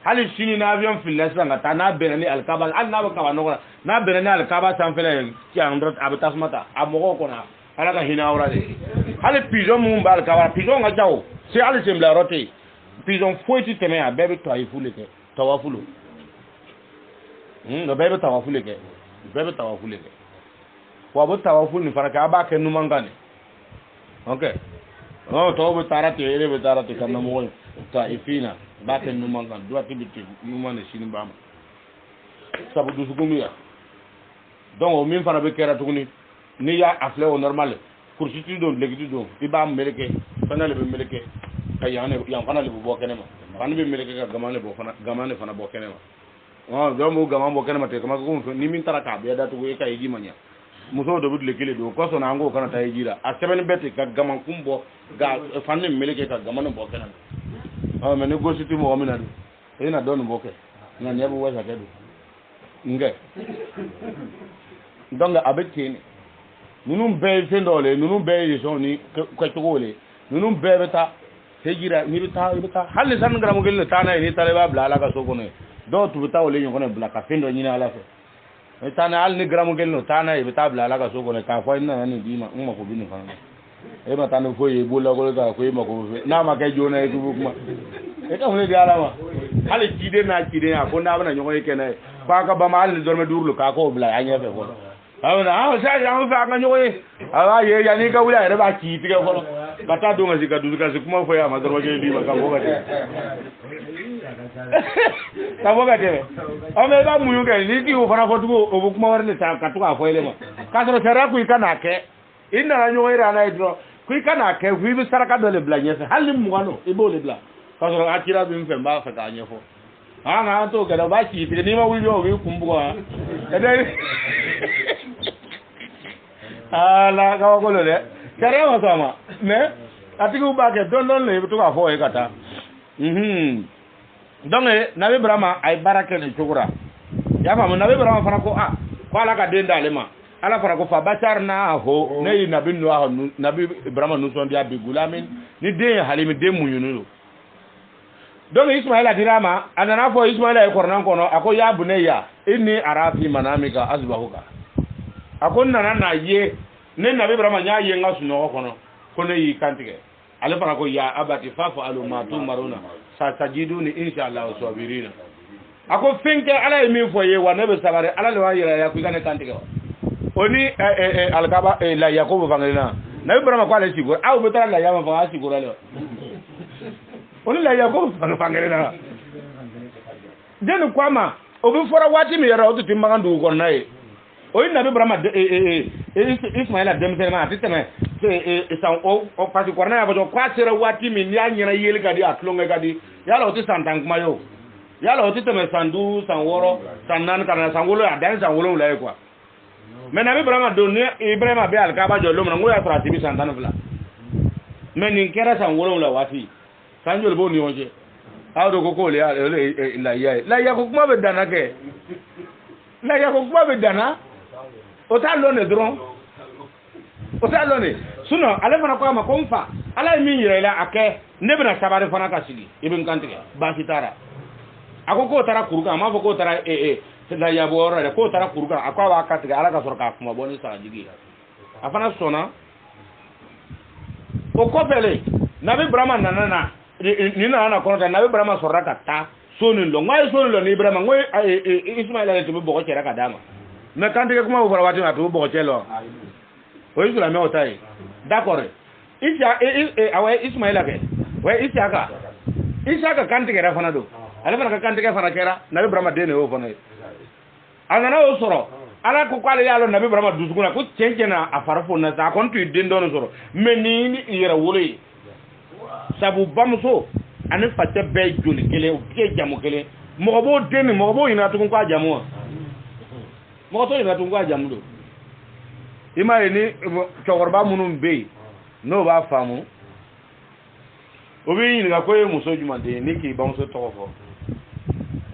hali sini ni avion filila sisan ka taa n'a bɛnna ni alikaba hali n'a bɛ kaba nɔgɔ la n'a bɛnna ni alikaba sanfɛla ye tiɲɛ dɔrɔn a bɛ tasuma ta a mɔgɔw kɔnɔ ala ka hinɛ aw la de hali pigeon minnu bɛ alikaba pigeon ka ca o se hali senbila yɔrɔ tɛ yen pigeon foyi tɛ tɛmɛ a bɛɛ bɛ toifu le kɛ tawafu le no bebe tawafu leke wa bo tawafu ni fara ka ba ke numangane okay no to bo tarate ele be tarate kana mo ta ifina ba ke numangan do ati biti numane sini bama sabu du sugumi ya donc o min fara be kera tuguni ni ya afle o normal kursi ti do legi do iba meleke fana le be meleke kayane ya fana le bo kenema fana be meleke ka gamane fana bo kenema domo gama mo kana mate kama ko ni min taraka be da to e kay gi manya muso do budle kile do ko so na ngo kana tay jira a seben beti ka gama kumbo ga fanne meleke ka gama no bo kana me ne go situ mo amina do ina don bo ke na nebu wa sa kedu nge donc abetini nunun bɛɛ fɛn dɔ le nunun bɛɛ ye sɔn ni kɛcogo le nunun bɛɛ bɛ taa hejira ni bɛ taa hali sanu garamu kelen de taa n'a ye ni taara i b'a bila ala ka so kɔnɔ dɔw tun bɛ taa ole ɲɔgɔn bila ka fɛn dɔ ɲini ala fɛ i taa n'a hali ni garamu kelen de taa n'a ye i bɛ taa bila ala ka so kɔnɔ k'a fɔ i nana nin d'i ma n mako bɛ nin fana na e ma taa ni foyi ye i bolo lakolo ta ko e mako bɛ fɛ n'a ma kɛ joona ye tugu kuma e ka mun di ala ma hali ciden n'a ciden a ko n'a bɛna ɲɔgɔn ye kɛnɛ ye f'a ka bama hali ni dɔrɔmɛ duuru lo k'a k'o bila a ɲɛfɛ fɔlɔ a sa an fɛ an ka ɲɔgɔn ye a b'a ye yanni i ka wuli a yɛrɛ b'a ci tigɛ fɔlɔ ka taa don ka dusukasi kuma fɔ ye a ma dɔrɔmɛ kelen d'i ma ka bɔ ka tɛmɛ ka bɔ ka tɛmɛ mɛ i b'a muɲu kɛ n'i k'i o fana fɔ tugun o bɛ kuma wɛrɛ de ta ka to k'a fɔ e de ma k'a sɔrɔ sariya ko i ka n'a kɛ i nana ɲɔgɔn ye n'a ye dɔrɔn ko i ka n'a kɛ fo i bɛ saraka dɔ de bila ɲɛfɛ hali ni mugan don i b'o de bila k'a sɔrɔ a cira min fɛ n b'a fɛ k'a ɲɛfɔ nka an t'o kɛ dɛ o b'a ci tigɛ n'i ma wuli o b'i kun bugɔ ala kabako dɛ sariya ma sɔn a ma mɛ a tigiw b'a kɛ dɔɔnin dɔɔnin le i bɛ to k'a fɔ o ye ka taa donc nabi Ibrahima a ye baara kɛ nin cogo la i y'a faamu nabi Ibrahima fana ko ko ala ka den d'ale ma ala fana ko fa basharnahu ne ye nabi Ibrahima nisɔndiya bi gulamin ni den ye halimi den muɲunen don donc Ismaïla dira ma a nana fɔ Ismaïla ye kɔrɔnan kɔnɔ a ko ya bunayya inni ara fi manamika azbahuka a ko nana n'a ye ne nabi Ibrahima n y'a ye n ka sunɔgɔ kɔnɔ ko ne y'i kantigɛ ale fana ko ya abati fa'alu ma tumaruna satajiduni inshallah sabirina a ko fɛn kɛ ala ye min fɔ ye wa ne bɛ sabari ala le b'a yira ko i ka ne kantigɛ wa o ni alikaba la Yakubu fangelina nabi Ibrahima ko ale sigura aw bɛ taa la yama fanga sigura le o ni la Yakubu fangelina jeni ko ma o bɛ fɔra waati min yɛrɛ o tun tɛ magan dugu kɔnɔna ye o ye nabi Ibrahima Ismaïla denmisɛnnin ma a tɛ tɛmɛ parce que kɔrɔna y'a fɔ k'a sera waati min n'i y'a ɲɛna yeli ka di a tulonkɛ ka di yala o tɛ san 10 kuma ye o yala o tɛ tɛmɛ san 5 san 6 san 4 ka na san 7 a dan san 7 ye quoi mais nabi Ibrahima don ni Ibrahima bɛ alikaba jɔ don min na n ko y'a sɔrɔ a tɛ san 12 mais nin kɛra san 7 waati san joli b'o ni ɲɔgɔn cɛ aw de ko k'ole ye lahiya ye lahiya ko kuma bɛ danna kɛ lahiya ko kuma bɛ danna o t'a lɔn de dɔrɔn o t'a lɔn de sinon ale fana ko a ma ko n fa ala ye min yira i la a kɛ ne bɛna sabari fana ka sigi i bɛ n kantigɛ baasi t'a la a ko k'o taara kuru kan a m'a fɔ k'o taara lahiya bɔ yɔrɔ dɛ k'o taara kuru kan a ko a b'a kantigɛ ala ka sɔrɔ k'a kuma bɔ ni sagajigi a fana sɔnna o kɔfɛ le nabi Ibrahima nana na ni nana na kɔnɔ ta nabi Ibrahima sɔrɔla ka taa so nin lɔ n ko a ye so nin lɔ ni Ibrahima n ko Ismaïla de tun bɛ bɔgɔ cɛra ka d'a ma mais kantigɛ kuma bɛ fɔra waati min a tun bɛ bɔgɔ cɛ lɔ o ye silamɛw ta ye d'accord Ismaïla kɛ wa Isaka kantigɛra fana don ale fana ka kantigɛ fana kɛra nabi Ibrahima den de y'o fana ye a nana o sɔrɔ ala ko k'ale y'a lɔ nabi Ibrahima dusukun na ko tiɲɛ tiɲɛna a fari fonina sa a kɔni tun ye den dɔɔni sɔrɔ mais ni yɛrɛ wolo ye sabu bamuso ani facɛ bɛɛ ye joli kelen u bɛɛ ye jamu kelen mɔgɔ b'o den ni mɔgɔ b'o ɲininka tugun k'a jamu wa mɔgɔ t'o ɲininka tugun k'a jamu don i m'a ye ni cɛkɔrɔba minnu bɛ yen n'o b'a faamu o b'i ɲininka ko e ye muso jumɛn den ye ni k'i bamuso tɔgɔ fɔ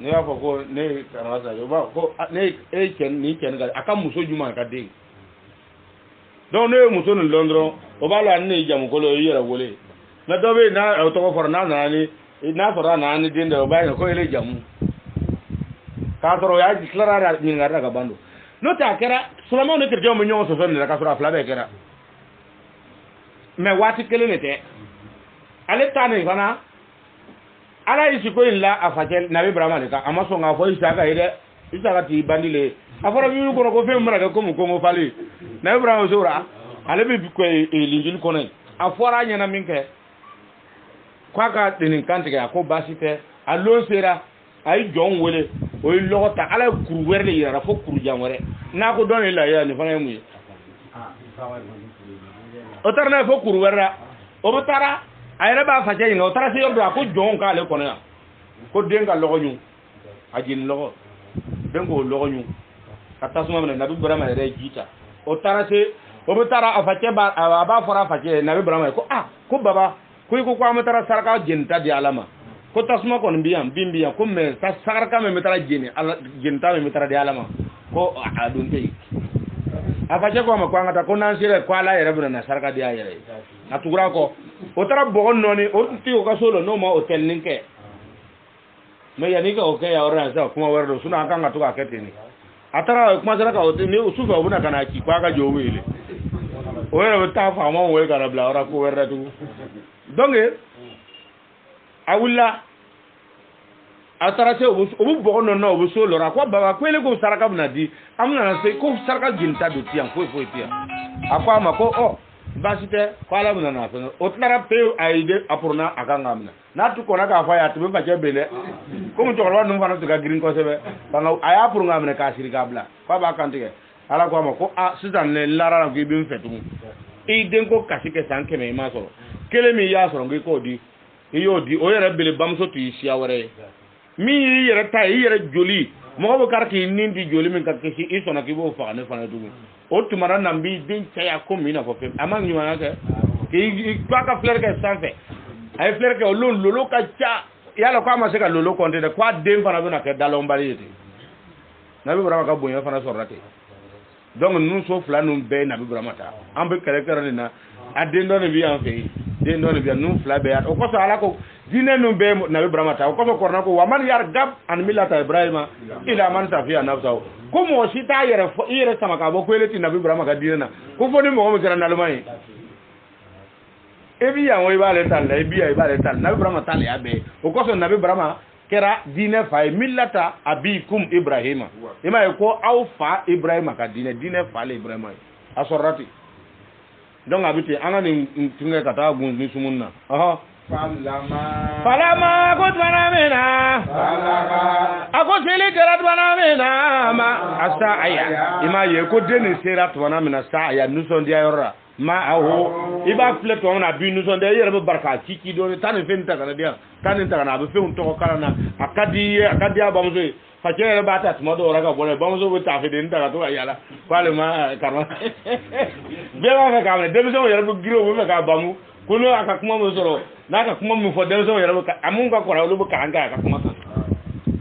ne b'a fɔ ko ne ye karamɔgɔ Sadio o b'a fɔ ko ne ye nin cɛnin ka a ka muso jumɛn ka den donc ne ye muso nin dɔn dɔrɔn o b'a la ne ye jamu kolo i yɛrɛ wele mais dɔ bɛ yen n'a o tɔgɔ fɔra n'a nana ni n'a sɔrɔ a nana ni den dɔ ye o b'a ɲininka ko ele jamu k'a sɔrɔ o y'a tilara ɲininkali ka ban don n'o tɛ a kɛra silamɛw ni chrétiens bɛ ɲɔgɔn sɔsɔ nin la k'a sɔrɔ a fila bɛɛ kɛra mais waati kelen de tɛ ale ta nin fana ala ye siko in la a facɛ nabi Ibrahima de kan a ma sɔn k'a fɔ Isaka ye dɛ Isaka t'i bandi le a fɔra bibiliw kɔnɔ ko fɛn mana kɛ komi kɔngɔ falen nabi Ibrahima sora ale bɛ linjili kɔnɔ yen a fɔra a ɲɛna min kɛ k'a ka nin kantigɛ a ko baasi tɛ a lon sera a ye jɔn wele o ye lɔgɔ ta ala ye kuru wɛrɛ de yira fo kuru jan wɛrɛ n'a ko dɔn ye lahiya nin fana ye mun ye o taara n'a ye fo kuru wɛrɛ la o bɛ taara a yɛrɛ b'a facɛ ɲininka o taara se yɔrɔ dɔ a ko jɔn k'ale kɔnɔ yan ko den ka lɔgɔ ɲun a jeni lɔgɔ den k'o lɔgɔ ɲun ka tasuma minɛ nabi Ibrahima yɛrɛ ye ji ta o taara se o bɛ taara a facɛ a b'a fɔra a facɛ nabi Ibrahima ye ko ko baba ko i ko an bɛ taara saraka jenita di ala ma ko tasuma kɔni bi yan bin bi yan ko mais saraka min bɛ taara jenita min bɛ taara di ala ma ko a dun tɛ yen afaje ko ma ko ngata ko nan sire ko ala yere buna na sarka dia yere atugura ko o tara bogon noni o ti o ka solo no ma hotel ninke me yani ka o ke ya ora sa kuma wardo suna kan ga to ka ketini atara kuma sara ka o ni usufa buna kana ki kwa ka jo wele o yere ta fa ma we ka bla ora ko werda tu donge awulla atara se obu bogo no no obu so lora ko baba ko ele ko saraka buna di amna na se ko saraka ginta do tian fo tia akwa ma ko o basite ko ala buna na so o tlara pe aide apurna akanga amna na tu ko na ka fa ya tu ba ke bele ko mu to ro no fa na to ga green ko sebe banga aya apurna amna ka siri ka bla ko ba kan tige ala ko ma ko a sidan le lara na ko bi mfetu e den ko kasike sanke me ma so kele mi ya so ngi ko di iyo di o yere bele bamso tu isi awere mi yere ta yere joli mo ko karki nindi joli min karki si isona ki bo fa ne fa ne dugu o tumara nambi din chaya ko mina fo fe amang ni wana ke ki ka fleur ke sanfe ay fleur ke lolo ka cha yala ko ma se ka lolo konte de kwa dem fa na bina ke dalon bari yete nabi brama ka bonya fa na sorate donc nous so fla nous be nabi brama ta ambe kere kere na aden do ne bi en fe den do ne bi nous fla be o ko so ala ko dine no be nabi brama ta ko so korna ko waman yar gab an millata ibrahima ila man tafiya nafsa ko mo sita yere sama ka bo ko eleti nabi brama ka dine na ko fo ni mo mo kera nalmai e bi ya wo ibale tal e bi ya ibale tal nabi brama tal ya be o ko so nabi brama kera dine fa millata abikum ibrahima ima ko aw fa ibrahima ka dine fa le ibrahima asorati donc abiti anga ni tinga kata gun ni sumunna aha falama ko twana mena ako sele kera twana mena ma asa aya ima ye ko deni sera twana mena sa aya nuson dia yora ma aho iba flet on na bi nuson dia yere barka kiki do tan fenta kana dia tan tan na be fe on to kala na akadi abamzo fa kere bata tmodo ora ka bole bamzo be ta fe den ta to ayala kwale ma karma be wa ka kamne de so yere bu giro bu ka bamu kuno aka kuma mo soro na ka kuma mo fo de so yere ka amun ka kora lu bu ka anga ka kuma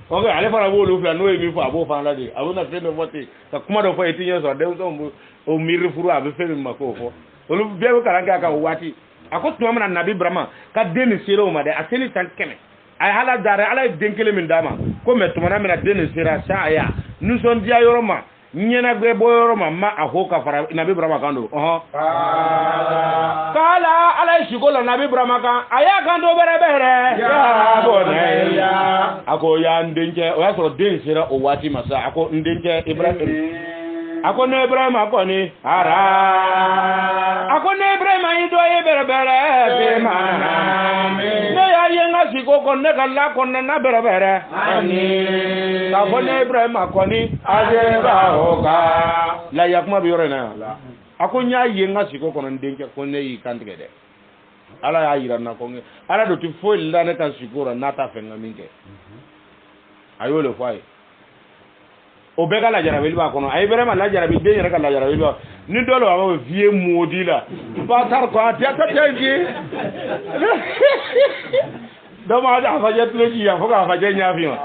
o ga ale fara bo lu fla no e mi fo abo fa la de abo na fe no vote ka kuma do fo etinye so de so o miri furu abe fe mi mako fo olu be ko anga ka wati akot no mana nabi brahma ka deni sero ma de aseni tan keme ay hala dare ala denkele min dama ko meto mana mina deni sera sa aya nu son dia yoroma nyena gbe boyoroma ma ahoka fara nabi brahma kando kala ala shikola nabi brahma kan aya kando bere ya boneya ako ya ndenje o ya so deni sera o wati masa ako ndenje ibrahim ako ne ibrahim ako ni ara ako ne ibrahim ido ye bere be mana ne ya yenga siko ko ne kala ko na bere ani ako ne ibrahim ako ni ajeba hoka la yakuma bi yorena ako nya yenga siko ko ndenke ko ne yi kantige de ala ya yira na ko ala do ti fo ila ne kan sikora nata fenga minke ayo le fai obega la jarabi ba kono ay vraiment la jarabi de yere ka la jarabi ba ni dolo aba vie modi la ba tar ko ati ata ji do ma da fa jet le ji ya fo ka fa je nya fi ma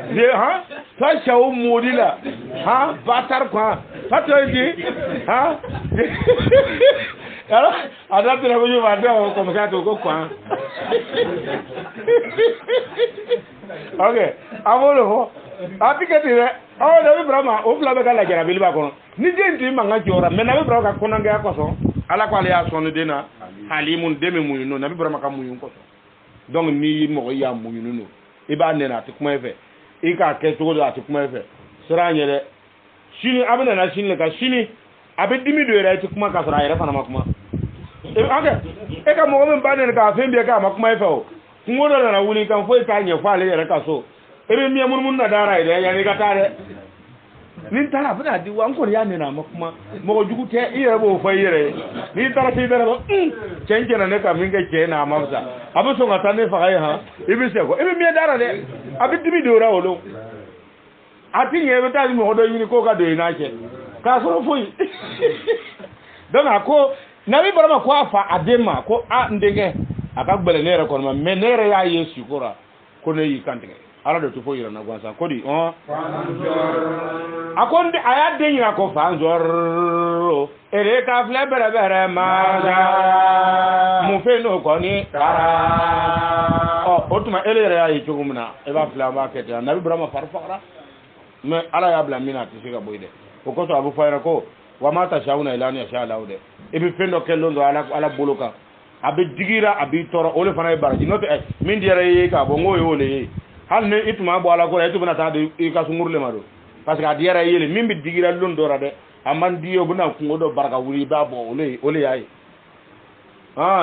de ha fa shaw modi la ha ba tar ko ata ji ha alors ada tira bo yo ba do ko ka to ko kwa okay amolo ho atikati re o nabi brahma o fla be kala jara bilba kono ni denti manga jora me nabi brahma ka kono nga ko so ala ko ala ya sonu dena halimun deme muyuno nabi brahma ka muyun ko so donc ni mo ya muyuno iba nena ti kuma efe ika ke to do ati kuma efe sura nyere shini abena na shini ka shini abe dimi do re ti kuma ka sura yere fana makuma e ka mo men banen ka fembe ka makuma efe o ngodo na wuli kan fo ta nye fa le yere ka so ebe mi mun na dara ide ya ni katare ni tara bana di wan ko ya ne na makuma mo jugu te ire bo fa ire ni tara ti bere bo chenje na ne ka minge che na mafsa abu so ngata ne fa ga ha ibi se ko ebe mi dara de abi dimi do ra olo ati nye be ta mi ho do yini ko ka do ina che ka so fo yi don ako nabi barama ko afa adema ko a ndenge aka gbele ne re ko ma menere ya yesu kora ko ne yi kantege ala do to fo yira na gwansa kodi akonde aya denya ko fanzor ro ere ka fle bere bere ma mu fe no ko ni o tuma ele re ayi chugumna e ba fle ba kete nabi brahma farfara me ala ya bla mina tisiga boyde o ko so abu fayra ko wa mata shauna ilani ya sha laude e bi fendo kello ndo ala boloka abi digira abi toro ole fana e baraji note min diara yi ka bo ngoy ole hal ne ituma bo ala ko e tuma ta de e ka sungurle maro parce que a diara yele min bi digira lon dora de amman diyo buna ko do baraka wuri ba bo ole yayi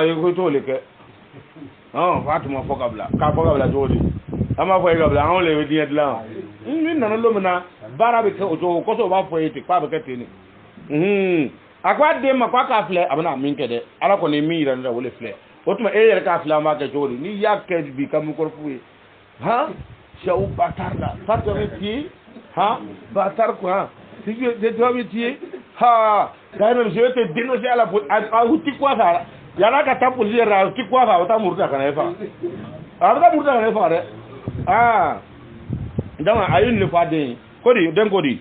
e ko to le ke fatuma fogabla ka fogabla jodi ama fo e gabla on le diet la min nan lo mena barabe ko to ko to ba fo yiti pa be ketini akwa de ma kwa ka fle abana min kede ala ko ni mi ran da wole fle otuma e yer ka fle ma ke jodi ni yakke bi kam ko fu ha shaw batarla fatamiti ha batar ko ha si de domiti ha gaino je te dénoncer à la a huti quoi ça yana ka ta police ra huti quoi ça ta murta kana fa ta murta kana fa de dama ayun ne fa de kodi den kodi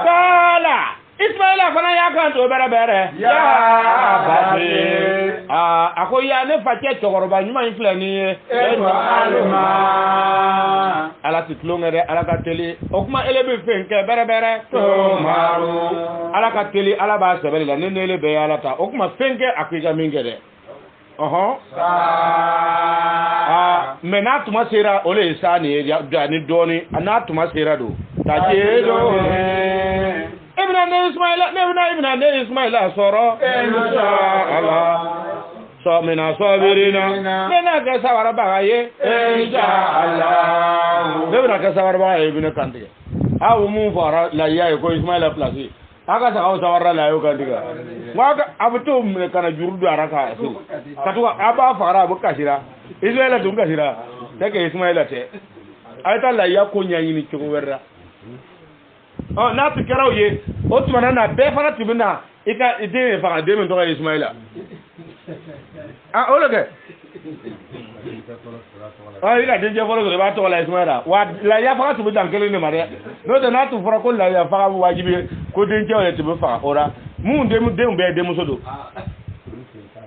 kala Ismaila fana ya kan to bere ya bati ako ya ne fa ke chogoroba nyuma infle ni alma ala titlongere ala ka tele okuma elebe fenke bere to maru ala ka tele ala ba sebele la ne ele be ala ta okuma fenke akija mingere mena tuma sera ole sani ya ni doni ana tuma sera do taje do ibn Ismaila soro insha Allah so mina sabirina mena ka sawara bagaye insha Allah ibn ka sawara bagaye ibn kandiga awu mu fara la yayi ko Ismaila place aka sa sawara la yo kandiga waka abuto me kana jurudu araka su katuwa aba fara bu kashira Ismaila dum kashira take Ismaila te ayta la ya ko nyanyi ni ko werra na tu keraw ye o tuma na be fana tibina ika ide fa de men to Ismaila ologe ila de je folo de ba to la Ismaila wa la ya fa tu dan kele ne mare no de na tu fora ko la ya fa wajibi ko de je o tibu fa ora mu de be de musodo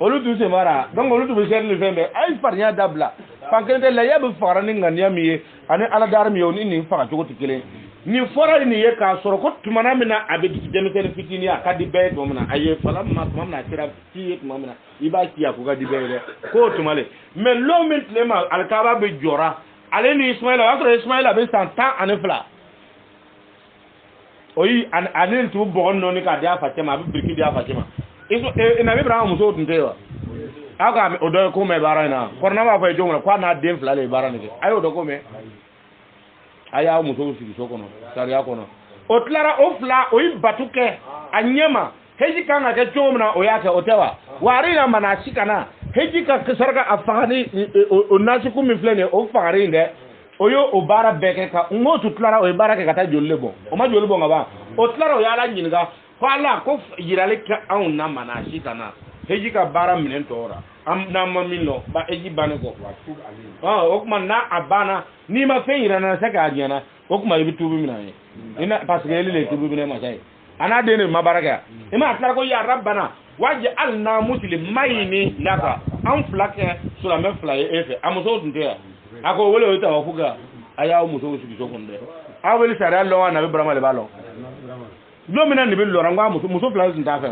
olu tu se mara donc olu tu be ser le fembe ay parnya dabla fa kende la ya be fara ni ngania mi ani ala dar mi oni ni fa to tikele ni fora ni ye ka soro ko tumana mina abedi demeten fitini akadi be do mina aye fala ma na tira ti et mamina iba ki ya ko gadi be de ko tumale mais lo min lema al kaba be jora ale ni Ismaila wa Ismaila be 100 ans fla oyi anen tu bon no ni ka dia Fatima be birki dia Fatima iso na be Ibrahim so tunte wa aka odo ko me barana korna ma fa jomna kwa na dem fla le barana ke ayo do ko me aya muso sigi sokono sariya kono o tlara o fla o ibatuke anyema heji kanga ke chomna o yake otewa wari na manashika na heji ka sarga afani o nasiku miflene o fari nde oyo o bara beke ka ngo tu tlara o bara ke kata jolle bon o ma jolle bon ngaba o tlara o yala nyinga kwala ko yirale ka an na manashika na heji ka bara minen tora am na mamilo ba eji bane ko o kuma na abana ni ma fe yira na saka ajana o kuma yibi tubu mina ni ina parce que ele le tubu mina ma sai ana de ne mabaraka ima atlar ko ya rabbana waj'alna muslimaini laka am flake sur la même flaye efe amuso tunte ako wole o ta wafuga aya muso su so konde aweli sare lo na be brama le balo lo mina ni be lo rangwa muso flaye tunta fe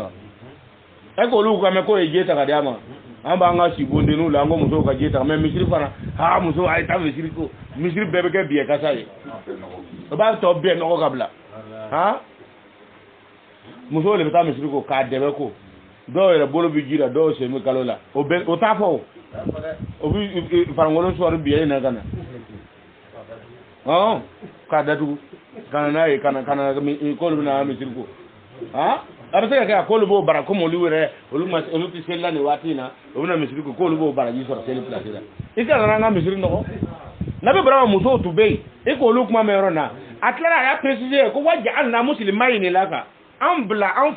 eko lu ko me ko eje ta kadiama amba nga si bonde no la ngo muso ka jeta me misiri fana ha muso ay ta misiri ko misiri bebe ke biye ka sai ba to be no ko kabla ha muso le ta misiri ko ka debe ko do re bolo bi jira do se mi kalola o be o ta fo o bi farangolo so biye na kana ka datu kana na kana ko na misiri ko ha abese ka ko lubo bara ko mo liwere olu ti sella ni watina o na misiri ko lubo bara ji soro seli place da ikala na nga misiri no na be bara muso to be e ko lu kuma mero na atlara ya préciser ko waja anna muslimai ni laka an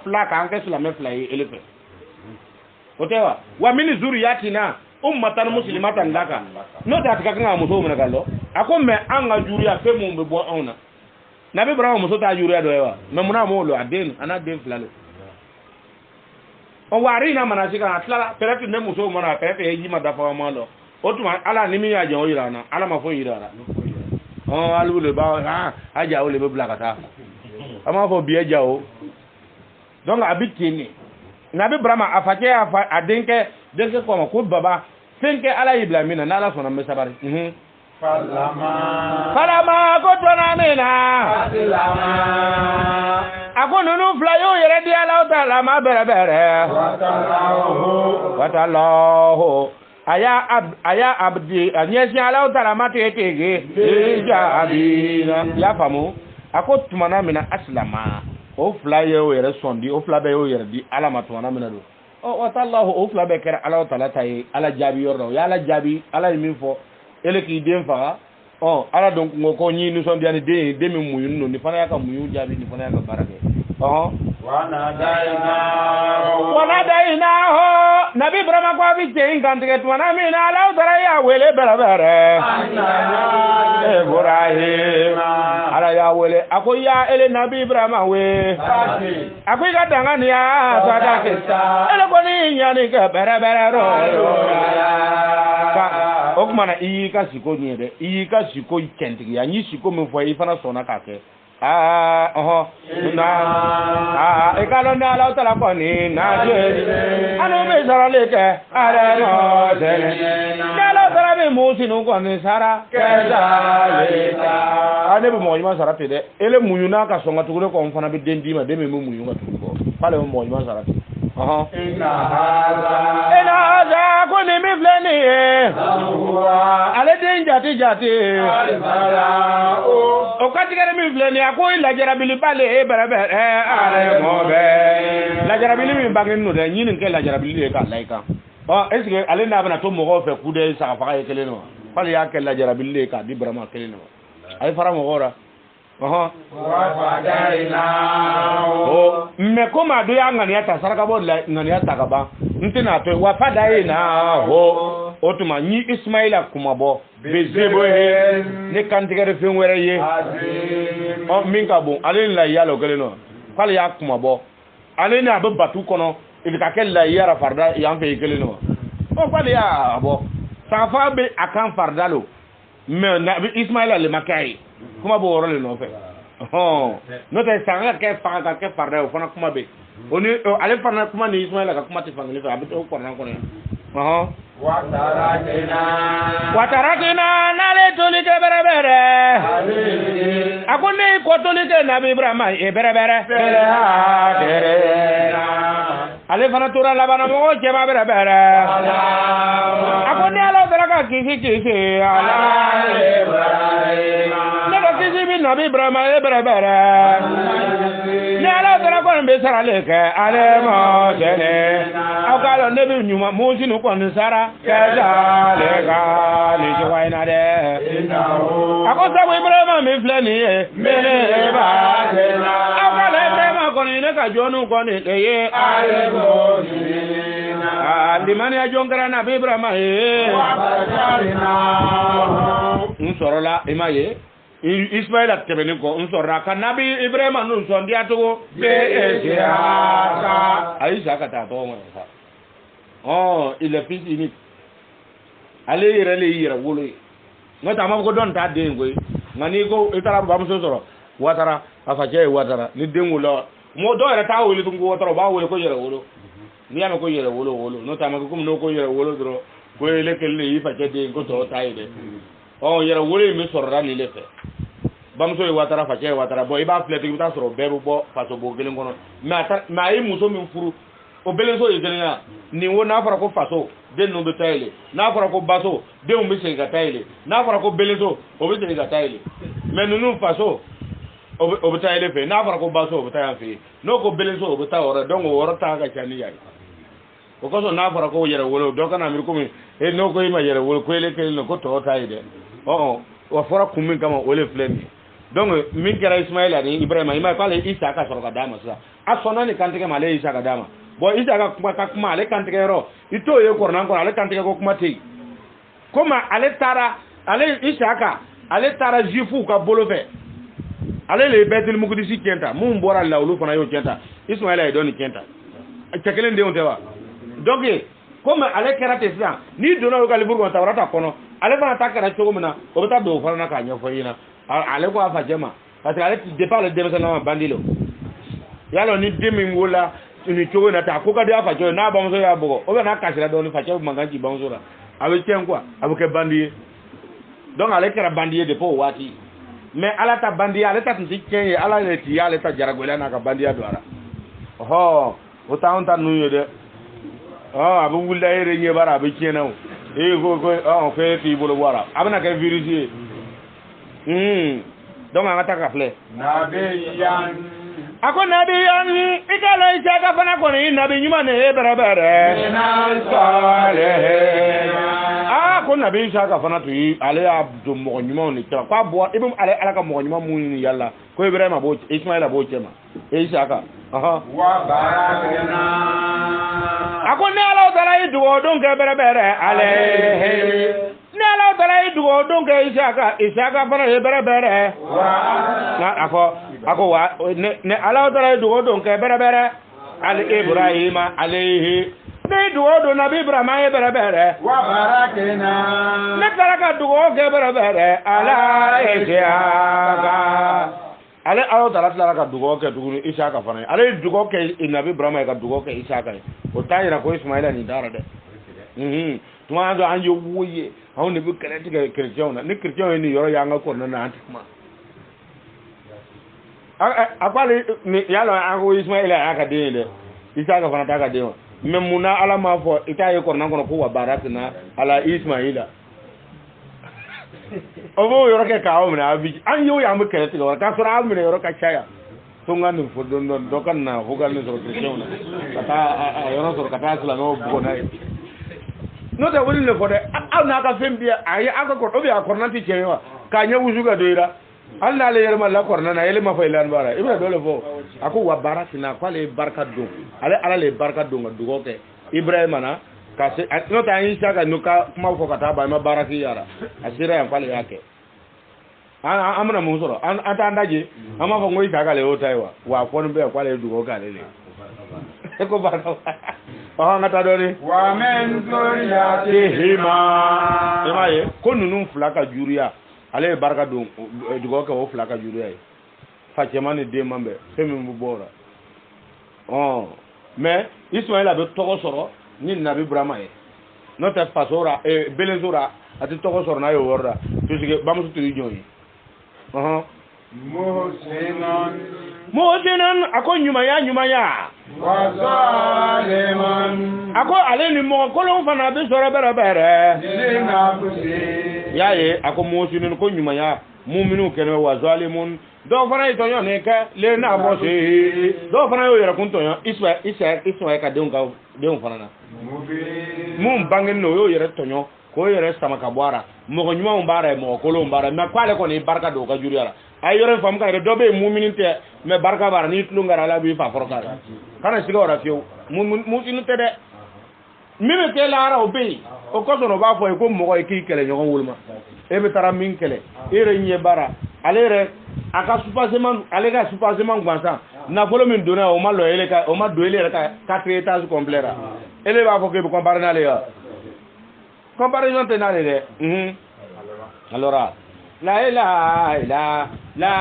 flaka an kai sulame flaye elefe otewa wa min zuriyatina ummatan muslimatan laka no da ta kan muso mun gallo akon me an ga juriya fe mun be bo ona nabi Ibrahim muso ta yuru do yawa mais muna mo lo aden ana den flalo o wari na mana sika atla peut-être ne muso mona peut-être yi ma dafa ma lo otuma ala ni mi ya je o yira na ala ma fo yira ra oh alu le ba ha aja o le be blakata ama fo bi eja o donc abitini nabi Ibrahim afake adenke denke ko baba senke ala iblamina na ala sona me sabari falama ko tona mena akununu flayo yere di ala taala ma bere watallahu aya abdi anyesi ala taala ma tege ja abina ya famu akotumana mena aslama o flayo yere sondi o flabe yo yere di ala ma tumana mena do o watallahu o flabe kere ala taala tay ala jabi yordo ya ala jabi ala min fo ele ki den faga ala donc ngoko ni nous sommes bien de mi muyun no ni fana ya ka muyu jabi ni fana ya ka barake wana daina ho nabi Ibrahim ko bi te ingante to na mi na law dara ya wele berabere Ibrahim ala ya wele akoya ele nabi Ibrahim we akoy ga danga ni ya sadake ele ko ni nyani ka berabere ro okmana iyi ka siko ni de iyi ka siko kentigi ya ni siko me fo ifana sona ka ke e kalo na la tala ko ni na je anu be sara le ke ara no de na la tala be mo sinu ko ni sara ke da le ta ane be mo yima sara te de ele muyuna ka songa tukule ko mfana be dendi ma de me muyunga tuko pale mo yima sara te ina haza ko ni mi fleni ale den jati o katigere mi fleni ako ila jarabili bale barabe are mo be la jarabili mi bangin no de nyinin ke la jarabili ka laika est-ce que ale na bana to mo ko fe kude sa fa ka kele no pale ya ke la jarabili ka di brama kele no ay fara mo gora me koma do ya ngani ata saraka bo ngani ata kaba ntina to wa fadaina ho otuma ni Ismaila kuma bo bezebo he ne kantigere fe nwere ye o minka bo ale la yalo gele no pale ya kuma bo ale ni abatu kono ibika ke la yara farda ya fe gele no o pale ya bo safa be akan fardalo me na Ismaila le makai kuma bo woro le no fe no te sanga ke fanga ke farda o fana kuma be oni ale fana kuma ni Ismaila ka kuma te fanga le fe abito ko na ko ne watarakina nale tuli ke berebere akuni ko tuli ke nabi Ibrahim e berebere ale fana tora labana mo ke ba berebere akuni ala beraka kisi ala ne ko kisi bi nabi Ibrahim e berebere ne ala beraka be sarale ke ale mo tene akalo nebi nyuma mo sinu ko ni sara kaza lega ni joina de akosa bo Ibrahim mi fleni e mele ba tena akale Ibrahim ko ni ne ka jonu ko ni ye alebo ni na limani ajongara na Ibrahim e nsorola imaye Ismaila tebeni ko nsora ka nabi Ibrahim nu so ndia to be eziaka Aisha ka ta to mo sa il est fils unique allez yira wolo ngata ma ko don ta de ngoy ngani ko itara ba mo soro watara afaje watara ni dengulo mo do era ta woli tungu watara ba woli ko yira wolo ni am ko yira wolo no ta ma ko no ko yira wolo dro ko ele kelle yi faje de ko to taide yira wolo mi soro ni le fe bam so watara faje watara bo iba flete ki ta soro bebo bo faso bo gelen kono ma yi muso min furu o belenso yegelenya ni wo na fara ko faso den no be tayle na fara ko baso de o be se ga tayle na fara ko belenso o be se ga tayle mais nunu faso o be tayle fe na fara ko baso o be tayle fe no ko belenso o be ta ora donc o wora ta ga chani yayi o ko so na fara ko yere wolo do kana mi ko mi e no ko ima yere wolo ko ele ke no ko to tayde o fara kumin kama o le flemi donc min kera Ismaila ni Ibrahim ima pale Isa ka soro ka dama sa asona ni kantike male Isa ka dama bo Isa ka kuma ale kantike ro ito ye korna ko ale kantike ko kuma te koma ale tara ale Isa ka ale tara jifu ka bolo fe ale le betul mukdisi kenta mun bora la ulu fana yo kenta ismaila e doni kenta cekelen de on tewa donc comme ale kerate sisan ni donna o kali burgo tawrata kono ale fana ta kera cogo mina o beta do fana ka nya foyina ale ko afa jema parce que ale départ le démesana bandilo yalo ni demi ngola ni cogo na ta ko ka dia fa cogo na ba mo ya bogo o be na kasira do ni fa cogo manganji ba mo sura abe tien quoi abe ke bandier donc ale kera bandier de po wati mais ala ta bandier ale ta tinti kenye ala le ti ale ta jaragola na ka bandier do ara ho o ta on ta nuyo de abe wulda ere nye bara abe kiena o on fait ti bolo wara abana ke virus donc anga ta kafle nabiyan ako nabiyan ikala isaka fana ko ni nabi nyuma ne berabere minal salihin ko nabi isaka fana to ale abdu mo nyuma ni kira kwa bo ibum ale alaka mo nyuma mu ni yalla ko ibrahima bo ismaila bo chema isaka wa barakna ako ne ala dara yi dugo don ke berabere ale ne ala dara yi dugo don ke isaka fana ye berabere wa ako wa ne ala dara yi dugo don ke berabere ale ibrahima alayhi ne dugo don nabi ibrahima ye berabere wa barakna ne dara ka dugo ke berabere ala isaka ale ayo dara ka dugo ke dugo isaka fana ale dugo ke nabi ibrahima ka dugo ke isaka o tayira ko ismaila ni dara de tuma do anje wuye haw ne bu kare tige chrétien na ni chrétien ni yoro yanga ko na antikuma akwale ni yalo ango ismaila aka de isaka fana ta ka de même muna ala ma fo itaye ko nan ko wa barakna ala ismaila obo yoro ke kawo mina abi an yo ya mu kare tige ka sura al mina yoro ka chaya tunga ni fo don do kan na ho gal ni so chrétien na kata yoro so kata sala no bo na no da woni le fo de al na ka fembia ayi aka ko obi akornanti chewa ka nya wujuga doira alla le yerma la korna na yele ma fa ilan bara ibra dole fo ako wa barakina kwa le barka do ale ala le barka do ngadugo ke ibrahima na ka se no ta isa ka no ka kuma fo kata ba ma baraki yara asira ya kwale yake amna mu soro ata ndaje ama fo ngoi ka le o taiwa wa fo nbe kwale dugo ka le ko ba ngata dori wa men zuriyatihima emaye ko nunu fulaka juriya ale barka do dugo ka o fulaka juriya fa chemani de mambe femi mu bora mais ismaila be togo soro ni nabi ibrahima no ta pasora belezora ati togo soro na yo worda to sige bamu tu joyi Muhsinan ako nyuma ya wa zaliman ako ale ni mo ko lo fana be soro bere dina kusi yaye ako muhsinan ko nyuma ya mu'minu kene wa zalimun do fana ito yo ne ka le na bo se do fana yo yera kunto yo iswa ka de fana na mum bangen no yo yera tonyo ko yera sama ka bwara mo ko nyuma mbara mo ko lo mbara na kwale ko ni barka do ka juriara ay yore fam ka do be mu'mininte me barka bara ni tlu ngara la bi fa forka kana siga ora fiu mu'mininte de mime ke la ara obe o ko so no ba fo ko mo ko ki kele nyon wulma e be tara min kele ere nye bara alere aka supasement alega supasement gwansa na folo min dona o ma lo ele ka o ma do ele ka 4 étages complet ra ele ba fo ke ko comparé le ya comparaison tenale de allora la ilaha illa la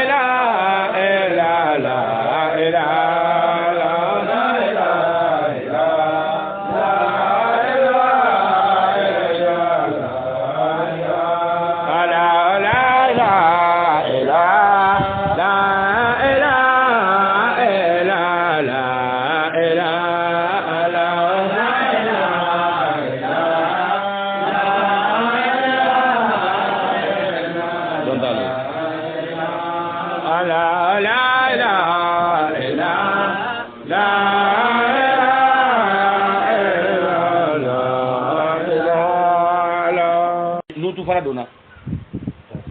ilaha illa la ilaha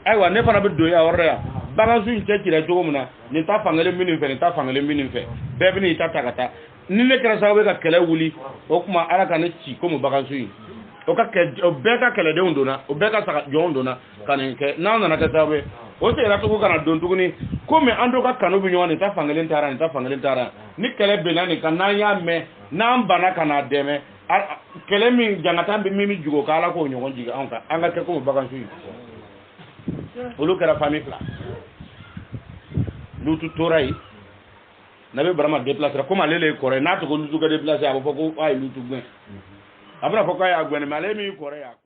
aywa ne fana be do ya orya balansu nke kire jogo muna ni ta fangale minin fe ni ta fangale minin fe bebe ni ta takata ni ne kira sawe ka kele wuli o kuma ala ka ne ci ko mo balansu yi o ka ke o be ka kele de undona o be ka saka jo undona kan ke na na ka sawe o sera to ko kana don tuguni ko me ando ka kanu bi nyone ta fangelen tara ni kele benani kan na ya me na mbana kana deme kele min jangata bi mimi jugo kala ko nyogon jiga anka anga te ko bagan suyi olu kera famille fla lutu toray nabe brama déplacer comme alele coré na to ko lutu ga déplacer abo ko ay lutu gwen abra ko kay agwen malé mi coré